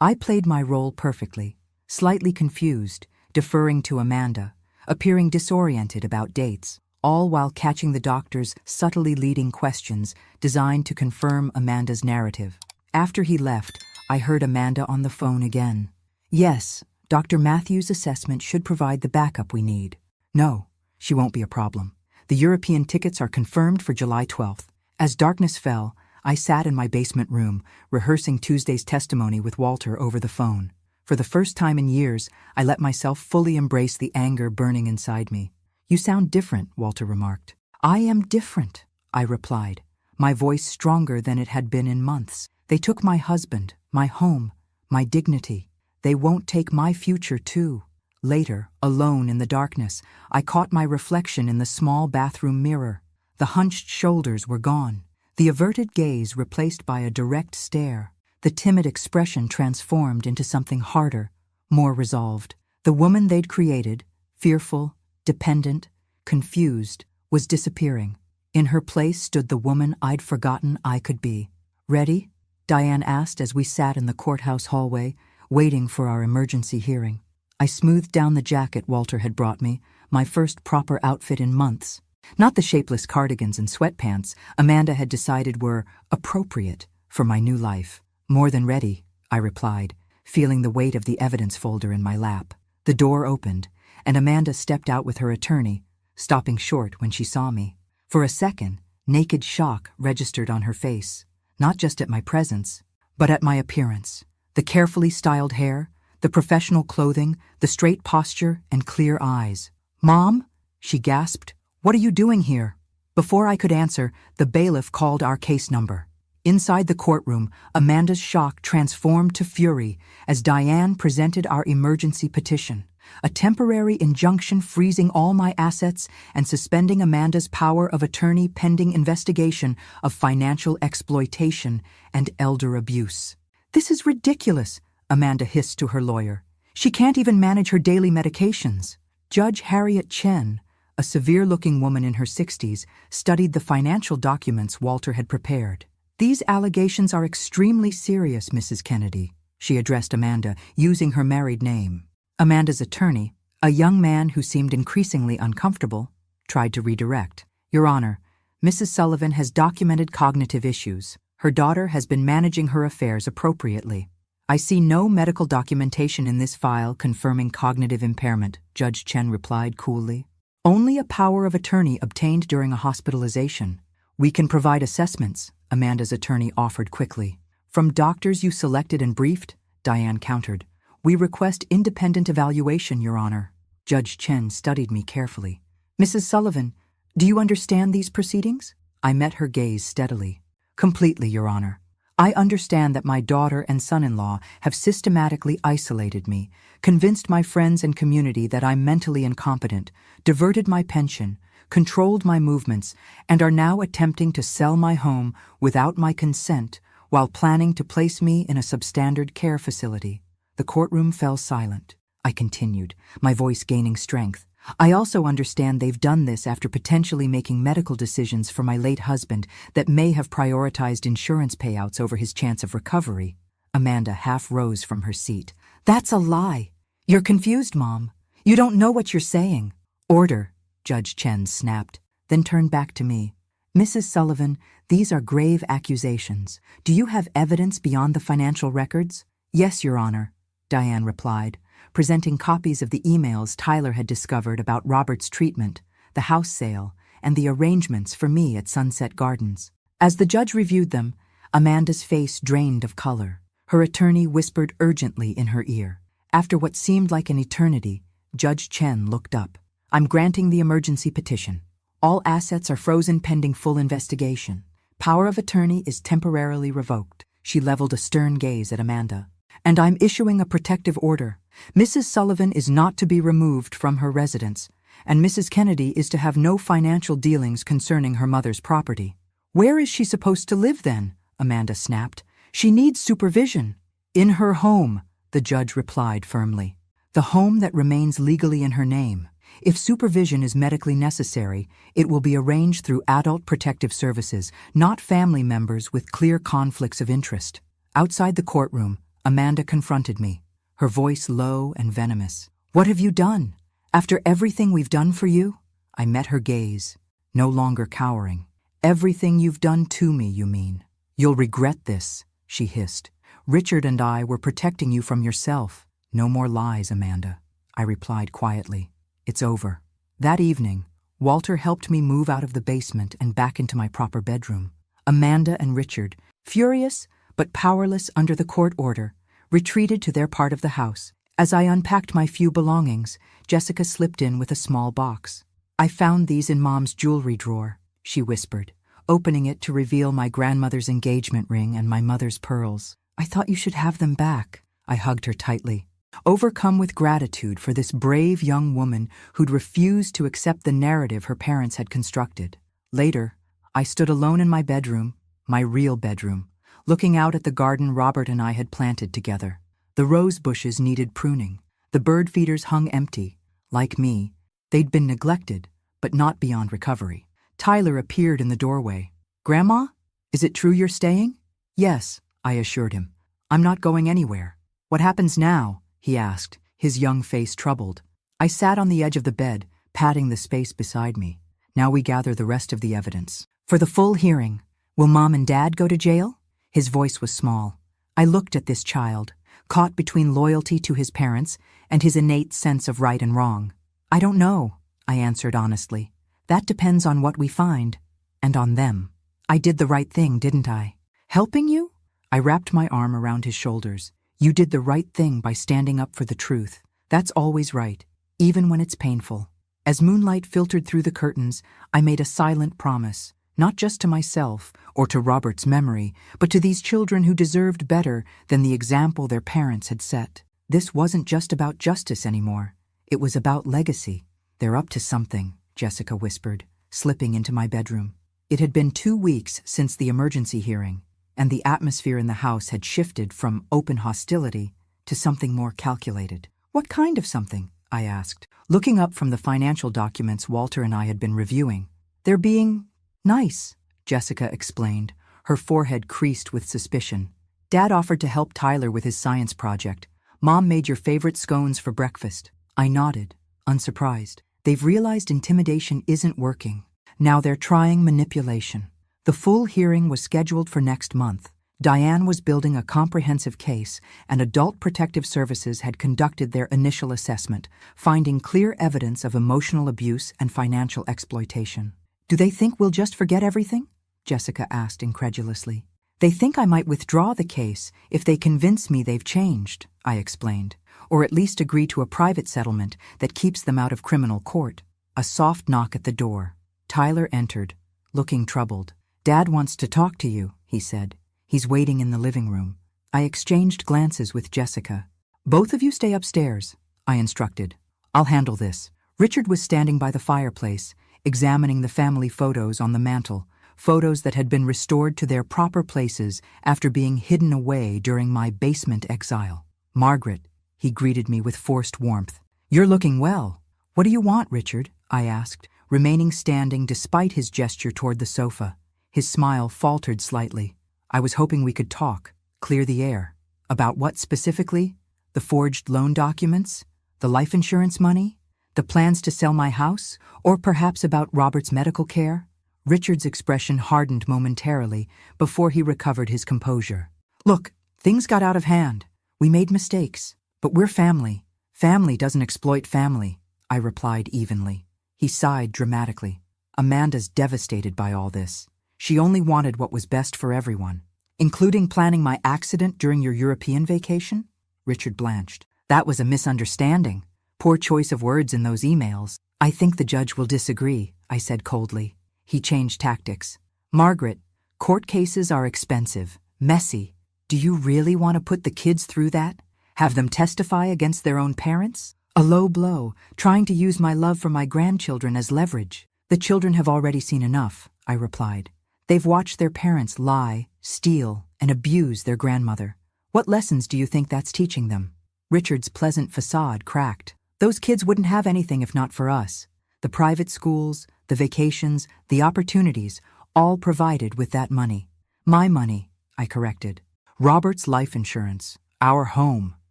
[SPEAKER 1] I played my role perfectly, slightly confused, deferring to Amanda, appearing disoriented about dates, all while catching the doctor's subtly leading questions designed to confirm Amanda's narrative. After he left, I heard Amanda on the phone again. Yes, Dr. Matthews' assessment should provide the backup we need. No, she won't be a problem. The European tickets are confirmed for July 12th. As darkness fell, I sat in my basement room, rehearsing Tuesday's testimony with Walter over the phone. For the first time in years, I let myself fully embrace the anger burning inside me. You sound different, Walter remarked. I am different, I replied, my voice stronger than it had been in months. They took my husband, my home, my dignity. They won't take my future too. Later, alone in the darkness, I caught my reflection in the small bathroom mirror. The hunched shoulders were gone, the averted gaze replaced by a direct stare, the timid expression transformed into something harder, more resolved. The woman they'd created, fearful, dependent, confused, was disappearing. In her place stood the woman I'd forgotten I could be. Ready? Diane asked as we sat in the courthouse hallway, waiting for our emergency hearing. I smoothed down the jacket Walter had brought me, my first proper outfit in months. Not the shapeless cardigans and sweatpants Amanda had decided were appropriate for my new life. More than ready, I replied, feeling the weight of the evidence folder in my lap. The door opened, and Amanda stepped out with her attorney, stopping short when she saw me. For a second, naked shock registered on her face. Not just at my presence, but at my appearance. The carefully styled hair, the professional clothing, the straight posture and clear eyes. Mom, she gasped, what are you doing here? Before I could answer, the bailiff called our case number. Inside the courtroom, Amanda's shock transformed to fury as Diane presented our emergency petition, a temporary injunction freezing all my assets and suspending Amanda's power of attorney pending investigation of financial exploitation and elder abuse. This is ridiculous, Amanda hissed to her lawyer. She can't even manage her daily medications. Judge Harriet Chen, a severe-looking woman in her 60s, studied the financial documents Walter had prepared. These allegations are extremely serious, Mrs. Kennedy, she addressed Amanda, using her married name. Amanda's attorney, a young man who seemed increasingly uncomfortable, tried to redirect. Your Honor, Mrs. Sullivan has documented cognitive issues. Her daughter has been managing her affairs appropriately. I see no medical documentation in this file confirming cognitive impairment, Judge Chen replied coolly. Only a power of attorney obtained during a hospitalization. We can provide assessments, Amanda's attorney offered quickly. From doctors you selected and briefed, Diane countered. We request independent evaluation, Your Honor. Judge Chen studied me carefully. Mrs. Sullivan, do you understand these proceedings? I met her gaze steadily. Completely, Your Honor. I understand that my daughter and son-in-law have systematically isolated me, convinced my friends and community that I'm mentally incompetent, diverted my pension, controlled my movements, and are now attempting to sell my home without my consent while planning to place me in a substandard care facility. The courtroom fell silent. I continued, my voice gaining strength. I also understand they've done this after potentially making medical decisions for my late husband that may have prioritized insurance payouts over his chance of recovery. Amanda half rose from her seat. That's a lie. You're confused, Mom. You don't know what you're saying. Order, Judge Chen snapped, then turned back to me. Mrs. Sullivan, these are grave accusations. Do you have evidence beyond the financial records? Yes, Your Honor, Diane replied, presenting copies of the emails Tyler had discovered about Robert's treatment, the house sale, and the arrangements for me at Sunset Gardens. As the judge reviewed them, Amanda's face drained of color. Her attorney whispered urgently in her ear. After what seemed like an eternity, Judge Chen looked up. I'm granting the emergency petition. All assets are frozen pending full investigation. Power of attorney is temporarily revoked. She leveled a stern gaze at Amanda. And I'm issuing a protective order. Mrs. Sullivan is not to be removed from her residence, and Mrs. Kennedy is to have no financial dealings concerning her mother's property. Where is she supposed to live then? Amanda snapped. She needs supervision. In her home, the judge replied firmly. The home that remains legally in her name. If supervision is medically necessary, it will be arranged through adult protective services, not family members with clear conflicts of interest. Outside the courtroom, Amanda confronted me, her voice low and venomous. What have you done? After everything we've done for you? I met her gaze, no longer cowering. Everything you've done to me, you mean? You'll regret this, she hissed. Richard and I were protecting you from yourself. No more lies, Amanda, I replied quietly. It's over. That evening, Walter helped me move out of the basement and back into my proper bedroom. Amanda and Richard, furious but powerless under the court order, retreated to their part of the house. As I unpacked my few belongings, Jessica slipped in with a small box. I found these in Mom's jewelry drawer, she whispered, opening it to reveal my grandmother's engagement ring and my mother's pearls. I thought you should have them back. I hugged her tightly, overcome with gratitude for this brave young woman who'd refused to accept the narrative her parents had constructed. Later, I stood alone in my bedroom, my real bedroom, looking out at the garden Robert and I had planted together. The rose bushes needed pruning. The bird feeders hung empty. Like me, they'd been neglected, but not beyond recovery. Tyler appeared in the doorway. Grandma, is it true you're staying? Yes, I assured him. I'm not going anywhere. What happens now? He asked, his young face troubled. I sat on the edge of the bed, patting the space beside me. Now we gather the rest of the evidence. For the full hearing, will Mom and Dad go to jail? His voice was small. I looked at this child, caught between loyalty to his parents and his innate sense of right and wrong. I don't know, I answered honestly. That depends on what we find, and on them. I did the right thing, didn't I? Helping you? I wrapped my arm around his shoulders. You did the right thing by standing up for the truth. That's always right, even when it's painful. As moonlight filtered through the curtains, I made a silent promise. Not just to myself or to Robert's memory, but to these children who deserved better than the example their parents had set. This wasn't just about justice anymore. It was about legacy. They're up to something, Jessica whispered, slipping into my bedroom. It had been 2 weeks since the emergency hearing, and the atmosphere in the house had shifted from open hostility to something more calculated. What kind of something? I asked, looking up from the financial documents Walter and I had been reviewing. They're being nice, Jessica explained, her forehead creased with suspicion. Dad offered to help Tyler with his science project. Mom made your favorite scones for breakfast. I nodded, unsurprised. They've realized intimidation isn't working. Now they're trying manipulation. The full hearing was scheduled for next month. Diane was building a comprehensive case, and Adult Protective Services had conducted their initial assessment, finding clear evidence of emotional abuse and financial exploitation. "Do they think we'll just forget everything?" Jessica asked incredulously. "They think I might withdraw the case if they convince me they've changed," I explained, "or at least agree to a private settlement that keeps them out of criminal court." A soft knock at the door. Tyler entered, looking troubled. "Dad wants to talk to you," he said. "He's waiting in the living room." I exchanged glances with Jessica. "Both of you stay upstairs," I instructed. "I'll handle this." Richard was standing by the fireplace, examining the family photos on the mantel, photos that had been restored to their proper places after being hidden away during my basement exile. "Margaret," he greeted me with forced warmth. "You're looking well." "What do you want, Richard?" I asked, remaining standing despite his gesture toward the sofa. His smile faltered slightly. "I was hoping we could talk, clear the air." "About what specifically? The forged loan documents? The life insurance money? The plans to sell my house? Or perhaps about Robert's medical care?" Richard's expression hardened momentarily before he recovered his composure. "Look, things got out of hand. We made mistakes. But we're family. Family doesn't exploit family," I replied evenly. He sighed dramatically. "Amanda's devastated by all this. She only wanted what was best for everyone." "Including planning my accident during your European vacation?" Richard blanched. "That was a misunderstanding. Poor choice of words in those emails." "I think the judge will disagree," I said coldly. He changed tactics. "Margaret, court cases are expensive, messy. Do you really want to put the kids through that? Have them testify against their own parents? A low blow, trying to use my love for my grandchildren as leverage." "The children have already seen enough," I replied. "They've watched their parents lie, steal, and abuse their grandmother. What lessons do you think that's teaching them?" Richard's pleasant facade cracked. "Those kids wouldn't have anything if not for us. The private schools, the vacations, the opportunities, all provided with that money." "My money," I corrected. "Robert's life insurance, our home."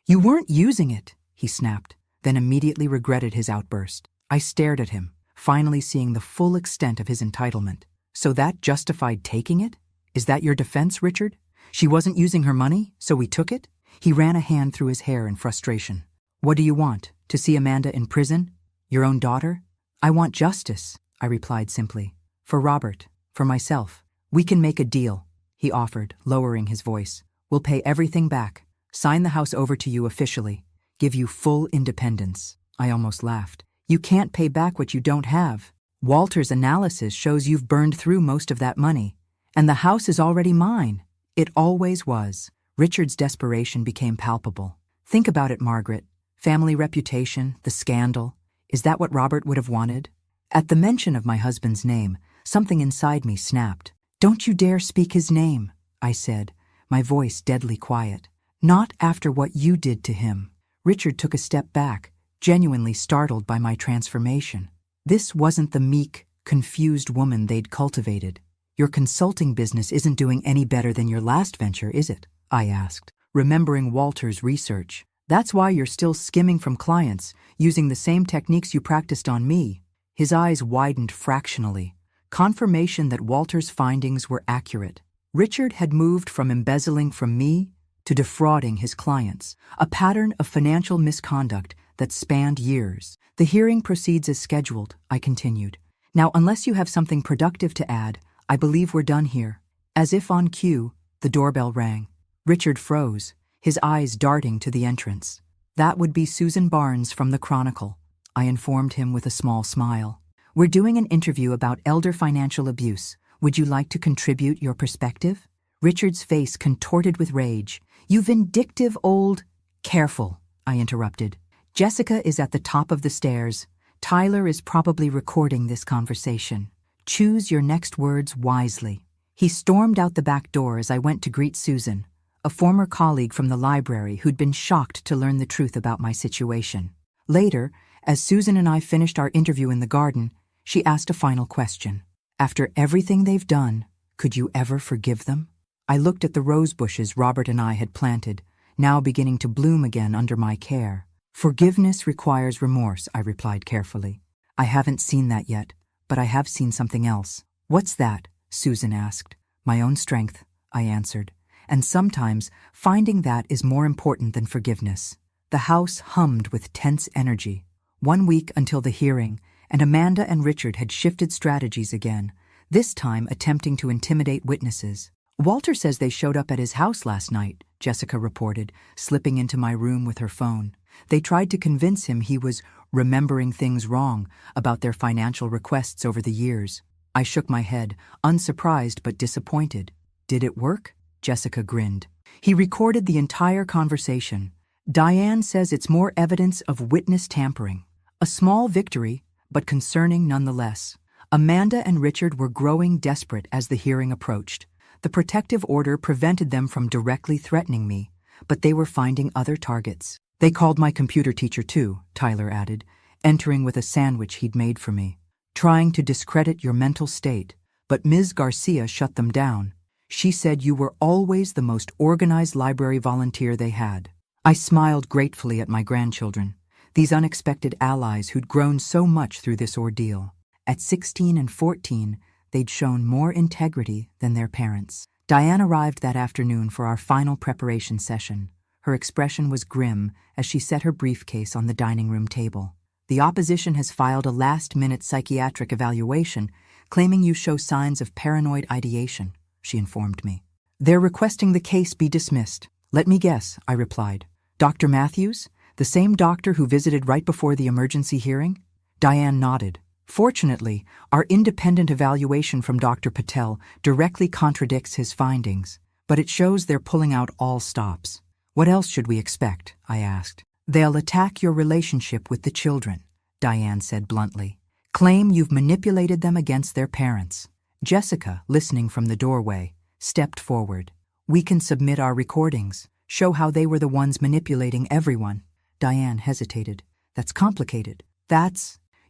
[SPEAKER 1] "You weren't using it," he snapped, then immediately regretted his outburst. I stared at him, finally seeing the full extent of his entitlement. "So that justified taking it? Is that your defense, Richard? She wasn't using her money, so we took it?" He ran a hand through his hair in frustration. "What do you want? To see Amanda in prison? Your own daughter?" "I want justice," I replied simply. "For Robert, for myself. We can make a deal," he offered, lowering his voice. "We'll pay everything back, sign the house over to you officially, give you full independence." I almost laughed. "You can't pay back what you don't have. Walter's analysis shows you've burned through most of that money. And the house is already mine." It always was. Richard's desperation became palpable. "Think about it, Margaret. Family reputation, the scandal. Is that what Robert would have wanted?" At the mention of my husband's name, something inside me snapped. "Don't you dare speak his name," I said, my voice deadly quiet. "Not after what you did to him." Richard took a step back, genuinely startled by my transformation. This wasn't the meek, confused woman they'd cultivated. "Your consulting business isn't doing any better than your last venture, is it?" I asked, remembering Walter's research. "That's why you're still skimming from clients, using the same techniques you practiced on me." His eyes widened fractionally, confirmation that Walter's findings were accurate. Richard had moved from embezzling from me to defrauding his clients, a pattern of financial misconduct that spanned years. "The hearing proceeds as scheduled," I continued. "Now, unless you have something productive to add, I believe we're done here." As if on cue, the doorbell rang. Richard froze, his eyes darting to the entrance. "That would be Susan Barnes from the Chronicle," I informed him with a small smile. "We're doing an interview about elder financial abuse. Would you like to contribute your perspective?" Richard's face contorted with rage. "You vindictive old—" "Careful," I interrupted. "Jessica is at the top of the stairs. Tyler is probably recording this conversation. Choose your next words wisely." He stormed out the back door as I went to greet Susan, a former colleague from the library who'd been shocked to learn the truth about my situation. Later, as Susan and I finished our interview in the garden, she asked a final question. "After everything they've done, could you ever forgive them?" I looked at the rose bushes Robert and I had planted, now beginning to bloom again under my care. "Forgiveness requires remorse," I replied carefully. "I haven't seen that yet, but I have seen something else." "What's that?" Susan asked. My own strength, I answered. And sometimes finding that is more important than forgiveness. The house hummed with tense energy. 1 week until the hearing, and Amanda and Richard had shifted strategies again, this time attempting to intimidate witnesses. Walter says they showed up at his house last night, Jessica reported, slipping into my room with her phone. They tried to convince him he was remembering things wrong about their financial requests over the years. I shook my head, unsurprised but disappointed. Did it work? Jessica grinned. He recorded the entire conversation. Diane says it's more evidence of witness tampering. A small victory, but concerning nonetheless. Amanda and Richard were growing desperate as the hearing approached. The protective order prevented them from directly threatening me, but they were finding other targets. They called my computer teacher too, Tyler added, entering with a sandwich he'd made for me. Trying to discredit your mental state, but Ms. Garcia shut them down. She said you were always the most organized library volunteer they had. I smiled gratefully at my grandchildren, these unexpected allies who'd grown so much through this ordeal. At 16 and 14, they'd shown more integrity than their parents. Diane arrived that afternoon for our final preparation session. Her expression was grim as she set her briefcase on the dining room table. The opposition has filed a last-minute psychiatric evaluation claiming you show signs of paranoid ideation, she informed me. They're requesting the case be dismissed. Let me guess, I replied. Dr. Matthews? The same doctor who visited right before the emergency hearing? Diane nodded. Fortunately, our independent evaluation from Dr. Patel directly contradicts his findings, but it shows they're pulling out all stops. What else should we expect? I asked. They'll attack your relationship with the children, Diane said bluntly. Claim you've manipulated them against their parents. Jessica, listening from the doorway, stepped forward. We can submit our recordings, show how they were the ones manipulating everyone. Diane hesitated. That's complicated.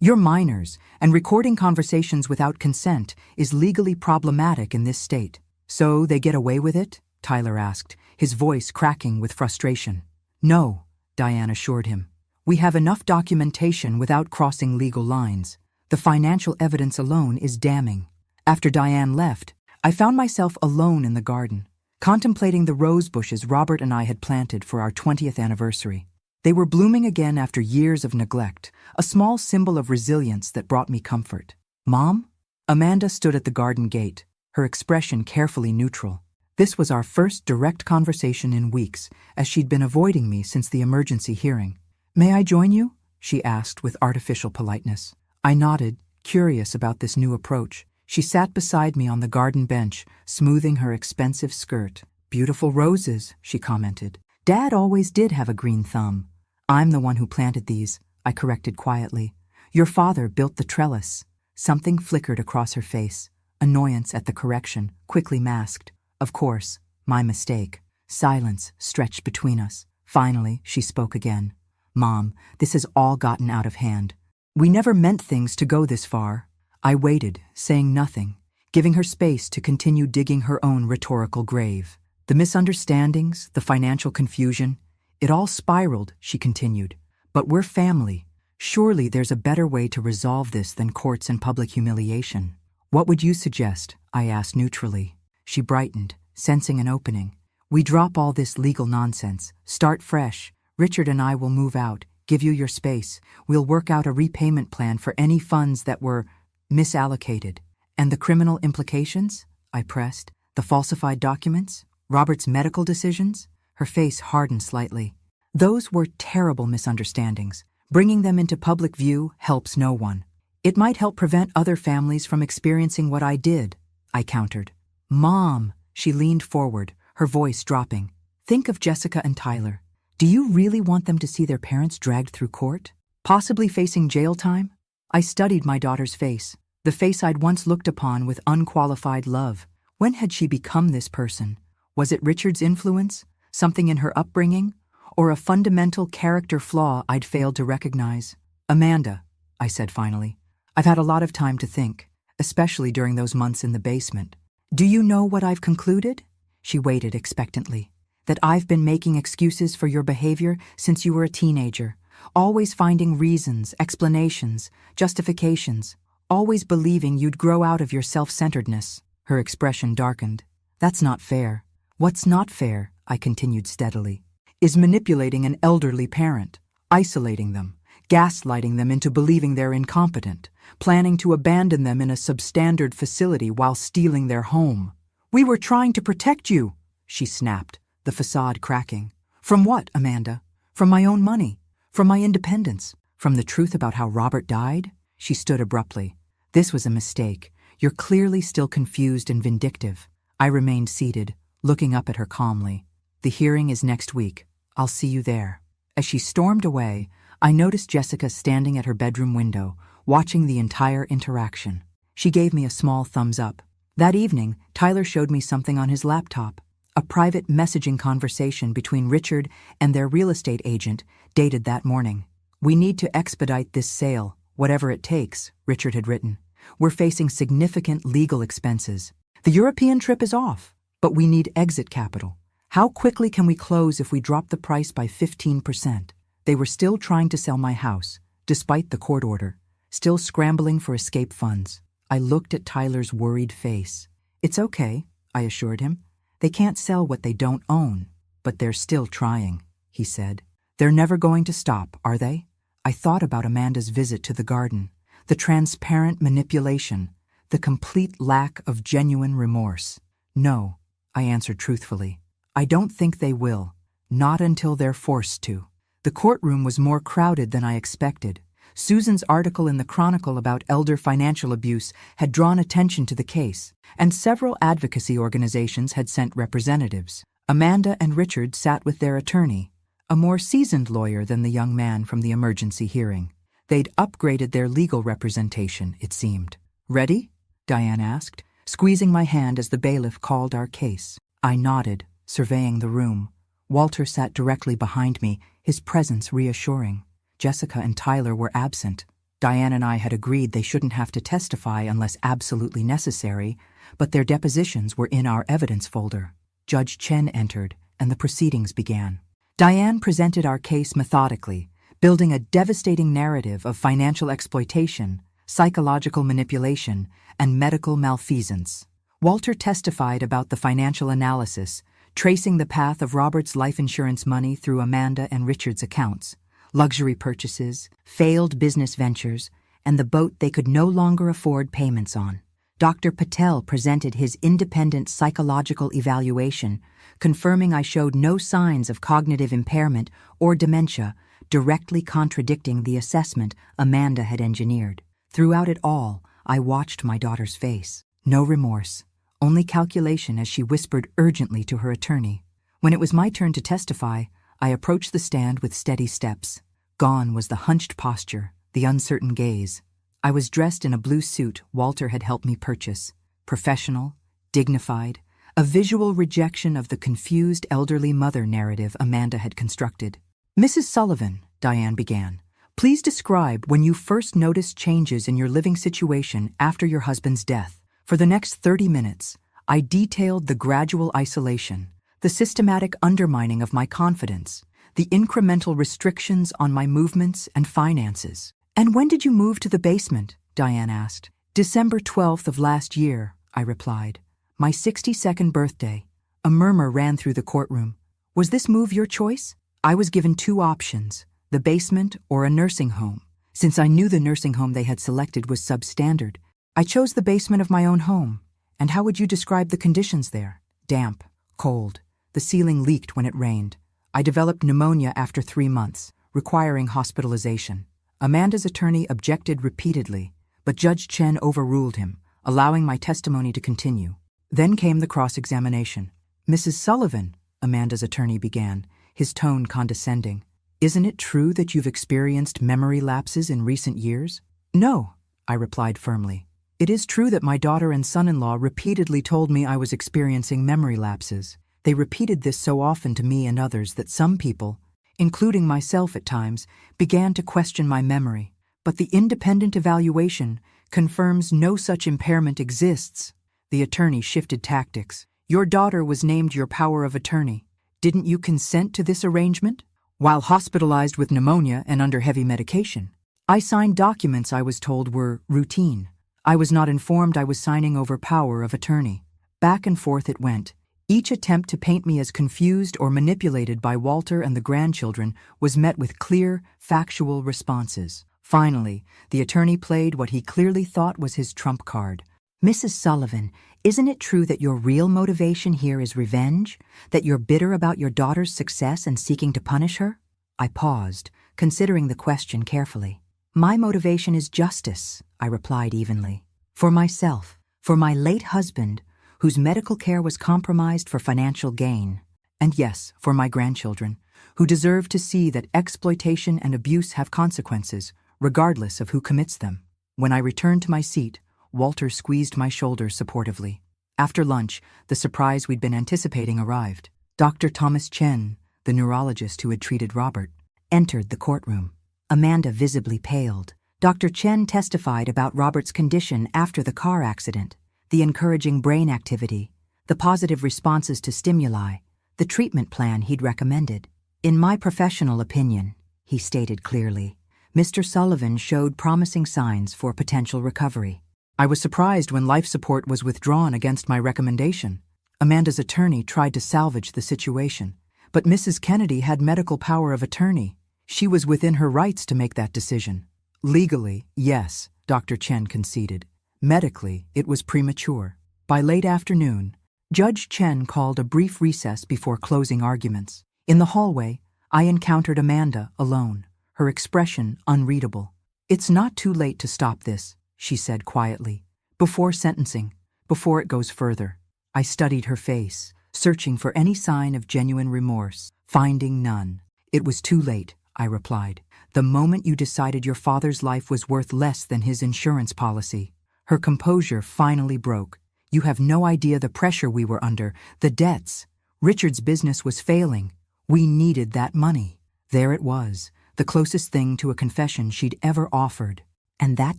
[SPEAKER 1] You're minors, and recording conversations without consent is legally problematic in this state. So they get away with it? Tyler asked, his voice cracking with frustration. No, Diane assured him. We have enough documentation without crossing legal lines. The financial evidence alone is damning. After Diane left, I found myself alone in the garden, contemplating the rose bushes Robert and I had planted for our 20th anniversary. They were blooming again after years of neglect, a small symbol of resilience that brought me comfort. Mom? Amanda stood at the garden gate, her expression carefully neutral. This was our first direct conversation in weeks, as she'd been avoiding me since the emergency hearing. May I join you? She asked with artificial politeness. I nodded, curious about this new approach. She sat beside me on the garden bench, smoothing her expensive skirt. Beautiful roses, she commented. Dad always did have a green thumb. I'm the one who planted these, I corrected quietly. Your father built the trellis. Something flickered across her face. Annoyance at the correction, quickly masked. Of course, my mistake. Silence stretched between us. Finally, she spoke again. Mom, this has all gotten out of hand. We never meant things to go this far. I waited, saying nothing, giving her space to continue digging her own rhetorical grave. The misunderstandings, the financial confusion, it all spiraled, she continued. But we're family. Surely there's a better way to resolve this than courts and public humiliation. What would you suggest? I asked neutrally. She brightened, sensing an opening. We drop all this legal nonsense. Start fresh. Richard and I will move out, give you your space. We'll work out a repayment plan for any funds that were misallocated. And the criminal implications? I pressed. The falsified documents? Robert's medical decisions? Her face hardened slightly. Those were terrible misunderstandings. Bringing them into public view helps no one. It might help prevent other families from experiencing what I did, I countered. Mom, she leaned forward, her voice dropping. Think of Jessica and Tyler. Do you really want them to see their parents dragged through court? Possibly facing jail time? I studied my daughter's face, the face I'd once looked upon with unqualified love. When had she become this person? Was it Richard's influence? Something in her upbringing? Or a fundamental character flaw I'd failed to recognize? Amanda, I said finally, I've had a lot of time to think, especially during those months in the basement. Do you know what I've concluded? She waited expectantly. That I've been making excuses for your behavior since you were a teenager, always finding reasons, explanations, justifications, always believing you'd grow out of your self-centeredness. Her expression darkened. That's not fair. What's not fair, I continued steadily, is manipulating an elderly parent, isolating them, gaslighting them into believing they're incompetent, planning to abandon them in a substandard facility while stealing their home. We were trying to protect you, she snapped, the facade cracking. From what, Amanda? From my own money? From my independence? From the truth about how Robert died? She stood abruptly. This was a mistake. You're clearly still confused and vindictive. I remained seated, looking up at her calmly. The hearing is next week. I'll see you there. As she stormed away, I noticed Jessica standing at her bedroom window, watching the entire interaction. She gave me a small thumbs up. That evening, Tyler showed me something on his laptop. A private messaging conversation between Richard and their real estate agent, dated that morning. We need to expedite this sale, whatever it takes, Richard had written. We're facing significant legal expenses. The European trip is off, but we need exit capital. How quickly can we close if we drop the price by 15%? They were still trying to sell my house, despite the court order, still scrambling for escape funds. I looked at Tyler's worried face. It's okay, I assured him. They can't sell what they don't own, but they're still trying, he said. They're never going to stop, are they? I thought about Amanda's visit to the garden, the transparent manipulation, the complete lack of genuine remorse. No, I answered truthfully. I don't think they will, not until they're forced to. The courtroom was more crowded than I expected. Susan's article in the Chronicle about elder financial abuse had drawn attention to the case, and several advocacy organizations had sent representatives. Amanda and Richard sat with their attorney, a more seasoned lawyer than the young man from the emergency hearing. They'd upgraded their legal representation, it seemed. Ready? Diane asked, squeezing my hand as the bailiff called our case. I nodded, surveying the room. Walter sat directly behind me, his presence reassuring. Jessica and Tyler were absent. Diane and I had agreed they shouldn't have to testify unless absolutely necessary, but their depositions were in our evidence folder. Judge Chen entered, and the proceedings began. Diane presented our case methodically, building a devastating narrative of financial exploitation, psychological manipulation, and medical malfeasance. Walter testified about the financial analysis, tracing the path of Robert's life insurance money through Amanda and Richard's accounts, luxury purchases, failed business ventures, and the boat they could no longer afford payments on. Dr. Patel presented his independent psychological evaluation, confirming I showed no signs of cognitive impairment or dementia, directly contradicting the assessment Amanda had engineered. Throughout it all, I watched my daughter's face. No remorse, only calculation as she whispered urgently to her attorney. When it was my turn to testify, I approached the stand with steady steps. Gone was the hunched posture, the uncertain gaze. I was dressed in a blue suit Walter had helped me purchase. Professional, dignified, a visual rejection of the confused elderly mother narrative Amanda had constructed. Mrs. Sullivan, Diane began, please describe when you first noticed changes in your living situation after your husband's death. For the next 30 minutes, I detailed the gradual isolation, the systematic undermining of my confidence, the incremental restrictions on my movements and finances. And when did you move to the basement? Diane asked. December 12th of last year, I replied. My 62nd birthday. A murmur ran through the courtroom. Was this move your choice? I was given two options, the basement or a nursing home. Since I knew the nursing home they had selected was substandard, I chose the basement of my own home. And how would you describe the conditions there? Damp, cold. The ceiling leaked when it rained. I developed pneumonia after 3 months, requiring hospitalization. Amanda's attorney objected repeatedly, but Judge Chen overruled him, allowing my testimony to continue. Then came the cross-examination. Mrs. Sullivan, Amanda's attorney began, his tone condescending. Isn't it true that you've experienced memory lapses in recent years? No, I replied firmly. It is true that my daughter and son-in-law repeatedly told me I was experiencing memory lapses. They repeated this so often to me and others that some people, including myself at times, began to question my memory. But the independent evaluation confirms no such impairment exists. The attorney shifted tactics. Your daughter was named your power of attorney. Didn't you consent to this arrangement? While hospitalized with pneumonia and under heavy medication, I signed documents I was told were routine. I was not informed I was signing over power of attorney. Back and forth it went. Each attempt to paint me as confused or manipulated by Walter and the grandchildren was met with clear, factual responses. Finally, the attorney played what he clearly thought was his trump card. "Mrs. Sullivan, isn't it true that your real motivation here is revenge? That you're bitter about your daughter's success and seeking to punish her?" I paused, considering the question carefully. "My motivation is justice," I replied evenly. "For myself, for my late husband, whose medical care was compromised for financial gain, and yes, for my grandchildren, who deserve to see that exploitation and abuse have consequences, regardless of who commits them." When I returned to my seat, Walter squeezed my shoulder supportively. After lunch, the surprise we'd been anticipating arrived. Dr. Thomas Chen, the neurologist who had treated Robert, entered the courtroom. Amanda visibly paled. Dr. Chen testified about Robert's condition after the car accident, the encouraging brain activity, the positive responses to stimuli, the treatment plan he'd recommended. "In my professional opinion," he stated clearly, "Mr. Sullivan showed promising signs for potential recovery." I was surprised when life support was withdrawn against my recommendation. Amanda's attorney tried to salvage the situation, but Mrs. Kennedy had medical power of attorney. She was within her rights to make that decision. Legally, yes, Dr. Chen conceded. Medically, it was premature. By late afternoon, Judge Chen called a brief recess before closing arguments. In the hallway, I encountered Amanda alone, her expression unreadable. "It's not too late to stop this," she said quietly. "Before sentencing, before it goes further." I studied her face, searching for any sign of genuine remorse, finding none. "It was too late," I replied. "The moment you decided your father's life was worth less than his insurance policy." Her composure finally broke. "You have no idea the pressure we were under, the debts. Richard's business was failing. We needed that money." There it was, the closest thing to a confession she'd ever offered. "And that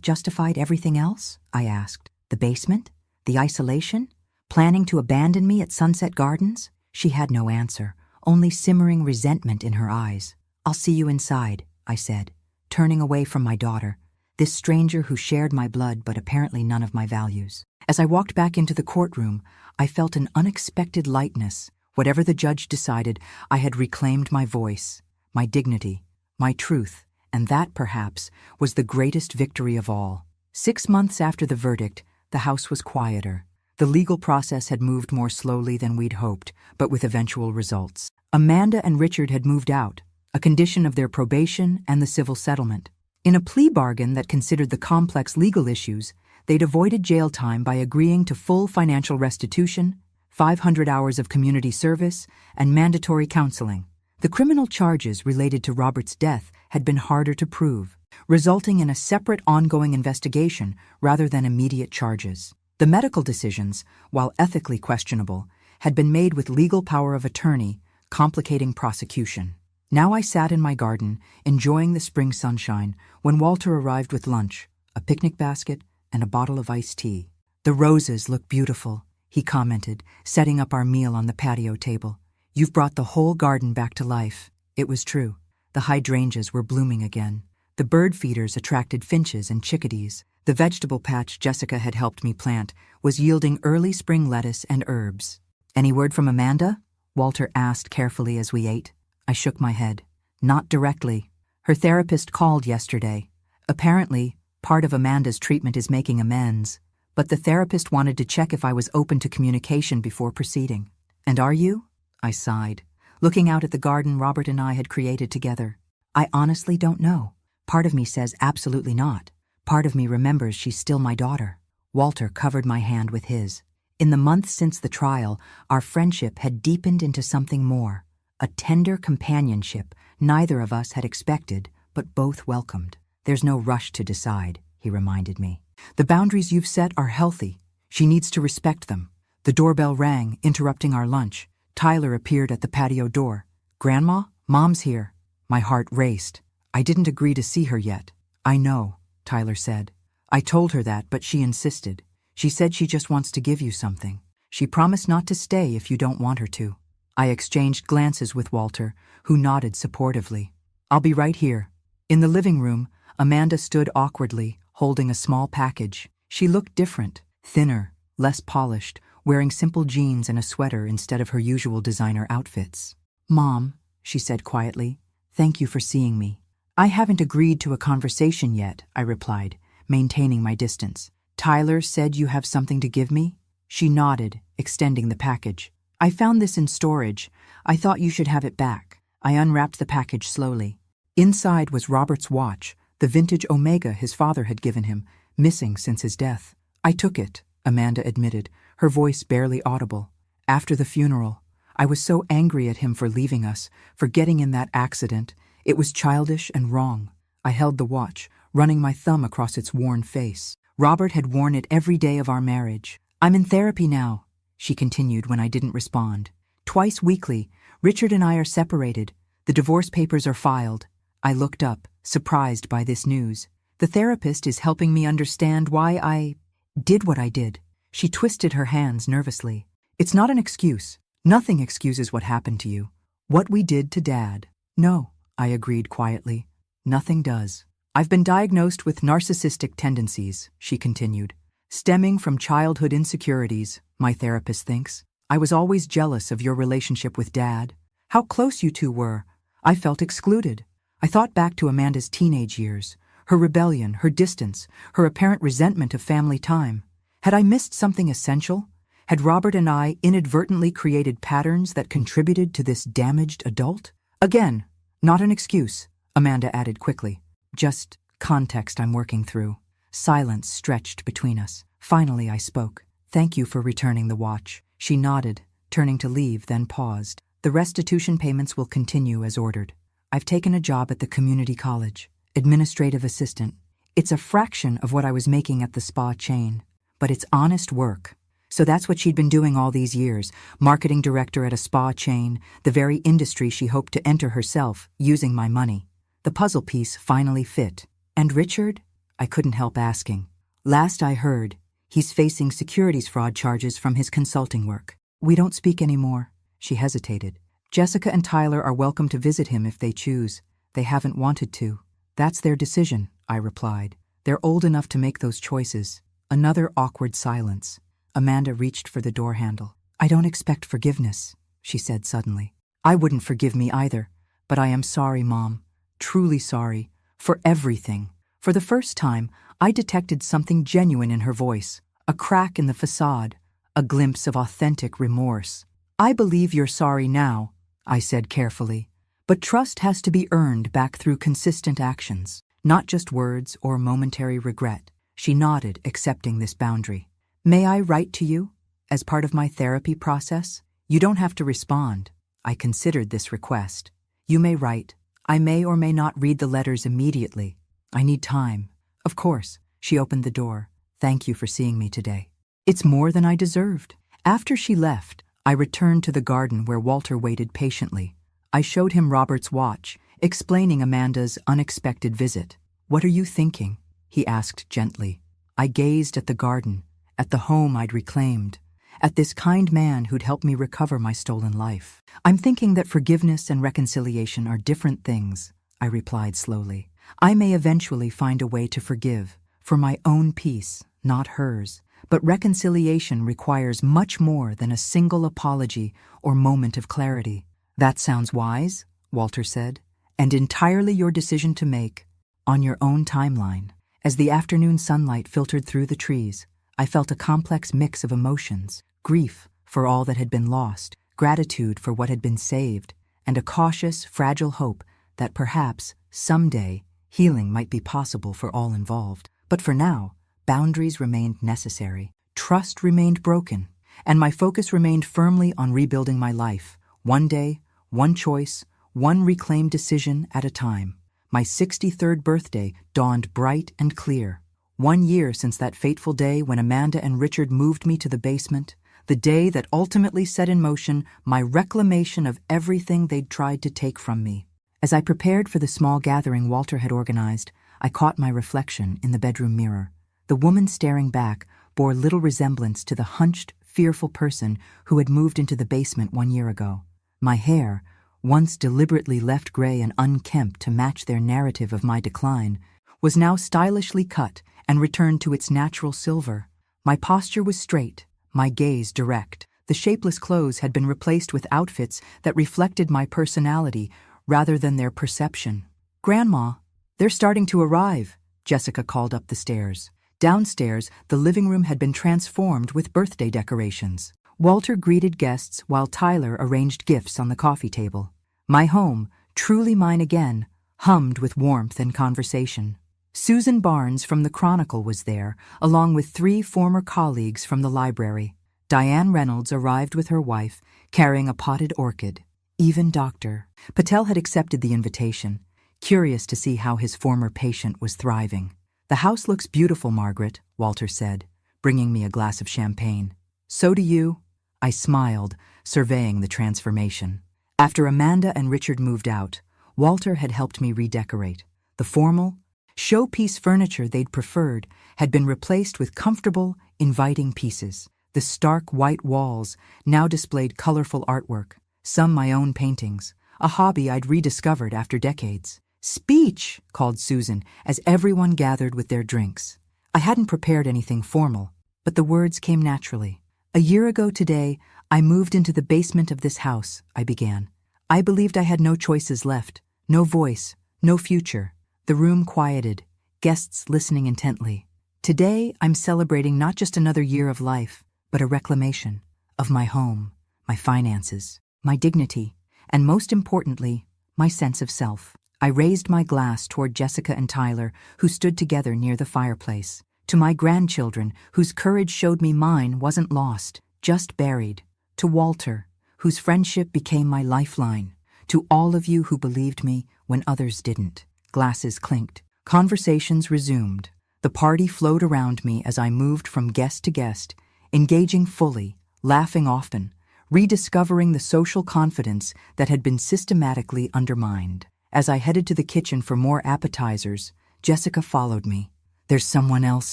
[SPEAKER 1] justified everything else?" I asked. "The basement? The isolation? Planning to abandon me at Sunset Gardens?" She had no answer, only simmering resentment in her eyes. "I'll see you inside," I said, turning away from my daughter, this stranger who shared my blood but apparently none of my values. As I walked back into the courtroom, I felt an unexpected lightness. Whatever the judge decided, I had reclaimed my voice, my dignity, my truth, and that, perhaps, was the greatest victory of all. 6 months after the verdict, the house was quieter. The legal process had moved more slowly than we'd hoped, but with eventual results. Amanda and Richard had moved out, a condition of their probation and the civil settlement. In a plea bargain that considered the complex legal issues, they'd avoided jail time by agreeing to full financial restitution, 500 hours of community service, and mandatory counseling. The criminal charges related to Robert's death had been harder to prove, resulting in a separate ongoing investigation rather than immediate charges. The medical decisions, while ethically questionable, had been made with legal power of attorney, complicating prosecution. Now I sat in my garden, enjoying the spring sunshine, when Walter arrived with lunch, a picnic basket, and a bottle of iced tea. "The roses look beautiful," he commented, setting up our meal on the patio table. "You've brought the whole garden back to life." It was true. The hydrangeas were blooming again. The bird feeders attracted finches and chickadees. The vegetable patch Jessica had helped me plant was yielding early spring lettuce and herbs. "Any word from Amanda?" Walter asked carefully as we ate. I shook my head. "Not directly. Her therapist called yesterday. Apparently, part of Amanda's treatment is making amends, but the therapist wanted to check if I was open to communication before proceeding." "And are you?" I sighed, looking out at the garden Robert and I had created together. "I honestly don't know. Part of me says absolutely not. Part of me remembers she's still my daughter." Walter covered my hand with his. In the months since the trial, our friendship had deepened into something more. A tender companionship neither of us had expected, but both welcomed. "There's no rush to decide," he reminded me. "The boundaries you've set are healthy. She needs to respect them." The doorbell rang, interrupting our lunch. Tyler appeared at the patio door. "Grandma, Mom's here." My heart raced. I didn't agree to see her yet. "I know," Tyler said. "I told her that, but she insisted. She said she just wants to give you something. She promised not to stay if you don't want her to." I exchanged glances with Walter, who nodded supportively. "I'll be right here." In the living room, Amanda stood awkwardly, holding a small package. She looked different, thinner, less polished, wearing simple jeans and a sweater instead of her usual designer outfits. "Mom," she said quietly, "thank you for seeing me." "I haven't agreed to a conversation yet," I replied, maintaining my distance. "Tyler said you have something to give me?" She nodded, extending the package. "I found this in storage. I thought you should have it back." I unwrapped the package slowly. Inside was Robert's watch, the vintage Omega his father had given him, missing since his death. "I took it," Amanda admitted, her voice barely audible. "After the funeral. I was so angry at him for leaving us, for getting in that accident. It was childish and wrong." I held the watch, running my thumb across its worn face. "Robert had worn it every day of our marriage. I'm in therapy now," she continued when I didn't respond. "Twice weekly. Richard and I are separated. The divorce papers are filed." I looked up, surprised by this news. "The therapist is helping me understand why I did what I did." She twisted her hands nervously. "It's not an excuse. Nothing excuses what happened to you. What we did to Dad." "No," I agreed quietly. "Nothing does." "I've been diagnosed with narcissistic tendencies," she continued. "Stemming from childhood insecurities, my therapist thinks. I was always jealous of your relationship with Dad. How close you two were. I felt excluded." I thought back to Amanda's teenage years, her rebellion, her distance, her apparent resentment of family time. Had I missed something essential? Had Robert and I inadvertently created patterns that contributed to this damaged adult? "Again, not an excuse," Amanda added quickly. "Just context I'm working through." Silence stretched between us. Finally I spoke. "Thank you for returning the watch." She nodded, turning to leave, then paused. "The restitution payments will continue as ordered. I've taken a job at the community college, administrative assistant. It's a fraction of what I was making at the spa chain, but it's honest work." So that's what she'd been doing all these years, marketing director at a spa chain, the very industry she hoped to enter herself, using my money. The puzzle piece finally fit. "And Richard?" I couldn't help asking. "Last I heard, he's facing securities fraud charges from his consulting work." "We don't speak anymore." She hesitated. "Jessica and Tyler are welcome to visit him if they choose. They haven't wanted to." "That's their decision," I replied. "They're old enough to make those choices." Another awkward silence. Amanda reached for the door handle. "I don't expect forgiveness," she said suddenly. "I wouldn't forgive me either, but I am sorry, Mom. Truly sorry. For everything." For the first time, I detected something genuine in her voice, a crack in the facade, a glimpse of authentic remorse. "I believe you're sorry now," I said carefully, "but trust has to be earned back through consistent actions, not just words or momentary regret." She nodded, accepting this boundary. "May I write to you as part of my therapy process?" "You don't have to respond." I considered this request. "You may write. I may or may not read the letters immediately. I need time." "Of course." She opened the door. "Thank you for seeing me today." "It's more than I deserved." After she left, I returned to the garden where Walter waited patiently. I showed him Robert's watch, explaining Amanda's unexpected visit. "What are you thinking?" he asked gently. I gazed at the garden, at the home I'd reclaimed, at this kind man who'd helped me recover my stolen life. "I'm thinking that forgiveness and reconciliation are different things," I replied slowly. "I may eventually find a way to forgive, for my own peace, not hers. But reconciliation requires much more than a single apology or moment of clarity." "That sounds wise," Walter said, "and entirely your decision to make, on your own timeline." As the afternoon sunlight filtered through the trees, I felt a complex mix of emotions: grief for all that had been lost, gratitude for what had been saved, and a cautious, fragile hope that perhaps, someday, healing might be possible for all involved. But for now, boundaries remained necessary, trust remained broken, and my focus remained firmly on rebuilding my life, one day, one choice, one reclaimed decision at a time. My 63rd birthday dawned bright and clear. 1 year since that fateful day when Amanda and Richard moved me to the basement, the day that ultimately set in motion my reclamation of everything they'd tried to take from me. As I prepared for the small gathering Walter had organized, I caught my reflection in the bedroom mirror. The woman staring back bore little resemblance to the hunched, fearful person who had moved into the basement 1 year ago. My hair, once deliberately left gray and unkempt to match their narrative of my decline, was now stylishly cut and returned to its natural silver. My posture was straight, my gaze direct. The shapeless clothes had been replaced with outfits that reflected my personality rather than their perception. "Grandma, they're starting to arrive," Jessica called up the stairs. Downstairs, the living room had been transformed with birthday decorations. Walter greeted guests while Tyler arranged gifts on the coffee table. My home, truly mine again, hummed with warmth and conversation. Susan Barnes from the Chronicle was there, along with 3 former colleagues from the library. Diane Reynolds arrived with her wife, carrying a potted orchid. Even Dr. Patel had accepted the invitation, curious to see how his former patient was thriving. "The house looks beautiful, Margaret," Walter said, bringing me a glass of champagne. "So do you." I smiled, surveying the transformation. After Amanda and Richard moved out, Walter had helped me redecorate. The formal, showpiece furniture they'd preferred had been replaced with comfortable, inviting pieces. The stark white walls now displayed colorful artwork, some my own paintings, a hobby I'd rediscovered after decades. "Speech," called Susan as everyone gathered with their drinks. I hadn't prepared anything formal, but the words came naturally. "A year ago today, I moved into the basement of this house," I began. "I believed I had no choices left, no voice, no future." The room quieted, guests listening intently. "Today, I'm celebrating not just another year of life, but a reclamation of my home, my finances, my dignity, and most importantly, my sense of self." I raised my glass toward Jessica and Tyler, who stood together near the fireplace. To my grandchildren, whose courage showed me mine wasn't lost, just buried. To Walter, whose friendship became my lifeline. To all of you who believed me when others didn't. Glasses clinked. Conversations resumed. The party flowed around me as I moved from guest to guest, engaging fully, laughing often, rediscovering the social confidence that had been systematically undermined. As I headed to the kitchen for more appetizers, Jessica followed me. "There's someone else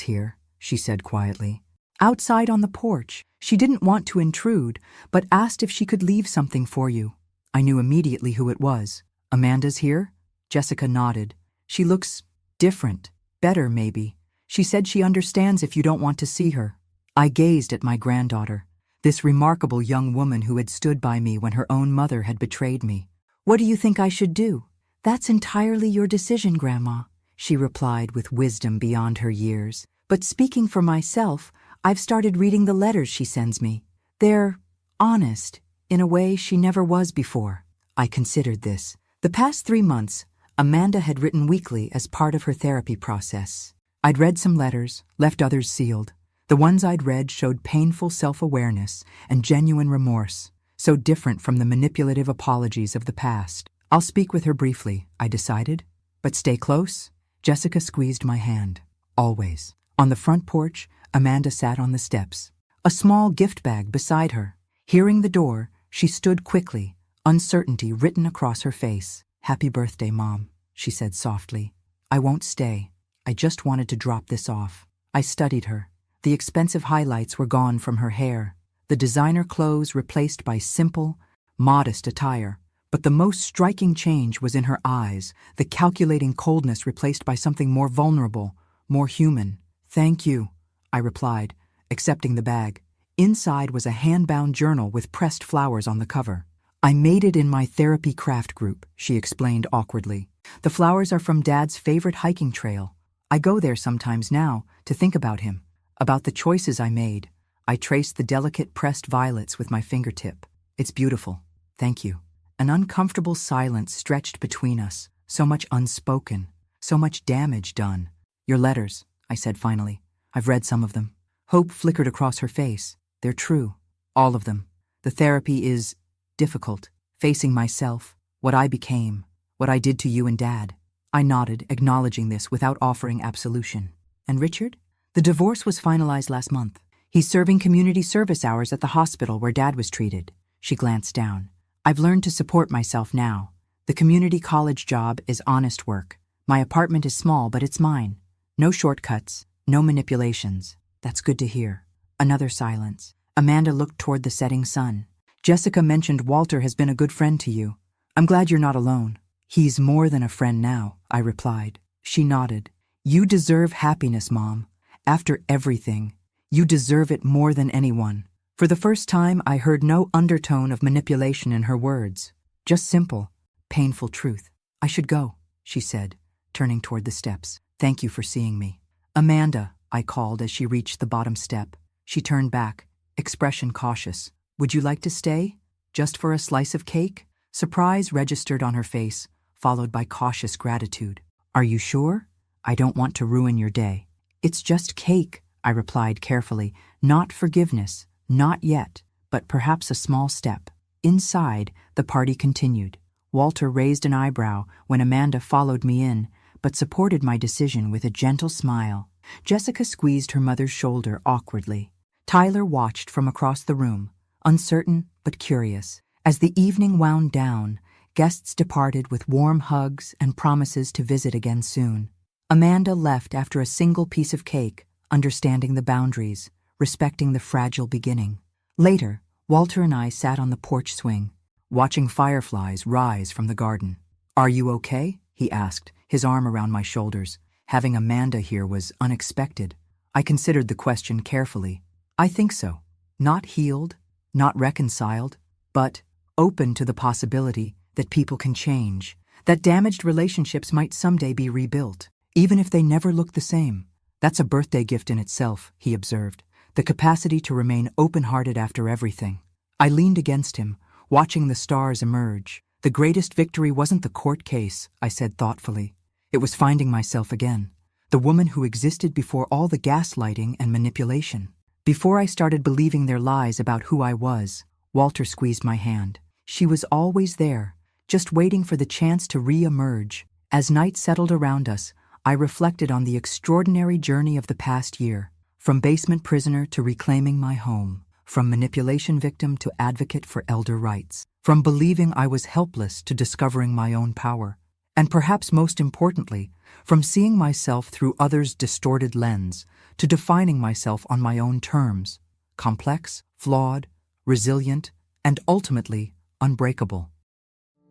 [SPEAKER 1] here," she said quietly. "Outside on the porch. She didn't want to intrude, but asked if she could leave something for you." I knew immediately who it was. "Amanda's here?" Jessica nodded. "She looks different. Better, maybe. She said she understands if you don't want to see her." I gazed at my granddaughter, this remarkable young woman who had stood by me when her own mother had betrayed me. "What do you think I should do?" "That's entirely your decision, Grandma," she replied with wisdom beyond her years. "But speaking for myself, I've started reading the letters she sends me. They're honest, in a way she never was before." I considered this. The past 3 months, Amanda had written weekly as part of her therapy process. I'd read some letters, left others sealed. The ones I'd read showed painful self-awareness and genuine remorse, so different from the manipulative apologies of the past. "I'll speak with her briefly," I decided. "But stay close." Jessica squeezed my hand. Always. On the front porch, Amanda sat on the steps, a small gift bag beside her. Hearing the door, she stood quickly, uncertainty written across her face. "Happy birthday, Mom," she said softly. "I won't stay. I just wanted to drop this off." I studied her. The expensive highlights were gone from her hair, the designer clothes replaced by simple, modest attire. But the most striking change was in her eyes, the calculating coldness replaced by something more vulnerable, more human. "Thank you," I replied, accepting the bag. Inside was a hand-bound journal with pressed flowers on the cover. "I made it in my therapy craft group," she explained awkwardly. "The flowers are from Dad's favorite hiking trail. I go there sometimes now to think about him, about the choices I made." I traced the delicate pressed violets with my fingertip. "It's beautiful. Thank you." An uncomfortable silence stretched between us, so much unspoken, so much damage done. "Your letters," I said finally. "I've read some of them." Hope flickered across her face. "They're true. All of them. The therapy is difficult, facing myself, what I became, what I did to you and Dad." I nodded, acknowledging this without offering absolution. "And Richard?" "The divorce was finalized last month. He's serving community service hours at the hospital where Dad was treated." She glanced down. "I've learned to support myself now. The community college job is honest work. My apartment is small, but it's mine. No shortcuts, no manipulations." "That's good to hear." Another silence. Amanda looked toward the setting sun. "Jessica mentioned Walter has been a good friend to you. I'm glad you're not alone." "He's more than a friend now," I replied. She nodded. You deserve happiness, Mom. After everything, you deserve it more than anyone. For the first time, I heard no undertone of manipulation in her words. Just simple, painful truth. I should go, she said, turning toward the steps. Thank you for seeing me. Amanda, I called as she reached the bottom step. She turned back, expression cautious. Would you like to stay? Just for a slice of cake? Surprise registered on her face, followed by cautious gratitude. Are you sure? I don't want to ruin your day. It's just cake, I replied carefully. Not forgiveness, not yet, but perhaps a small step. Inside, the party continued. Walter raised an eyebrow when Amanda followed me in, but supported my decision with a gentle smile. Jessica squeezed her mother's shoulder awkwardly. Tyler watched from across the room, uncertain but curious. As the evening wound down, guests departed with warm hugs and promises to visit again soon. Amanda left after a single piece of cake, understanding the boundaries, respecting the fragile beginning. Later, Walter and I sat on the porch swing, watching fireflies rise from the garden. Are you okay? He asked, his arm around my shoulders. Having Amanda here was unexpected. I considered the question carefully. I think so. Not healed, not reconciled, but open to the possibility that people can change, that damaged relationships might someday be rebuilt, even if they never look the same. That's a birthday gift in itself, he observed, the capacity to remain open-hearted after everything. I leaned against him, watching the stars emerge. The greatest victory wasn't the court case, I said thoughtfully. It was finding myself again, the woman who existed before all the gaslighting and manipulation. Before I started believing their lies about who I was, Walter squeezed my hand. She was always there, just waiting for the chance to re-emerge. As night settled around us, I reflected on the extraordinary journey of the past year, from basement prisoner to reclaiming my home, from manipulation victim to advocate for elder rights, from believing I was helpless to discovering my own power, and perhaps most importantly, from seeing myself through others' distorted lens to defining myself on my own terms, complex, flawed, resilient, and ultimately unbreakable.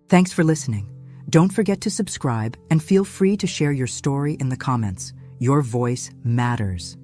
[SPEAKER 1] Thanks for listening. Don't forget to subscribe and feel free to share your story in the comments. Your voice matters.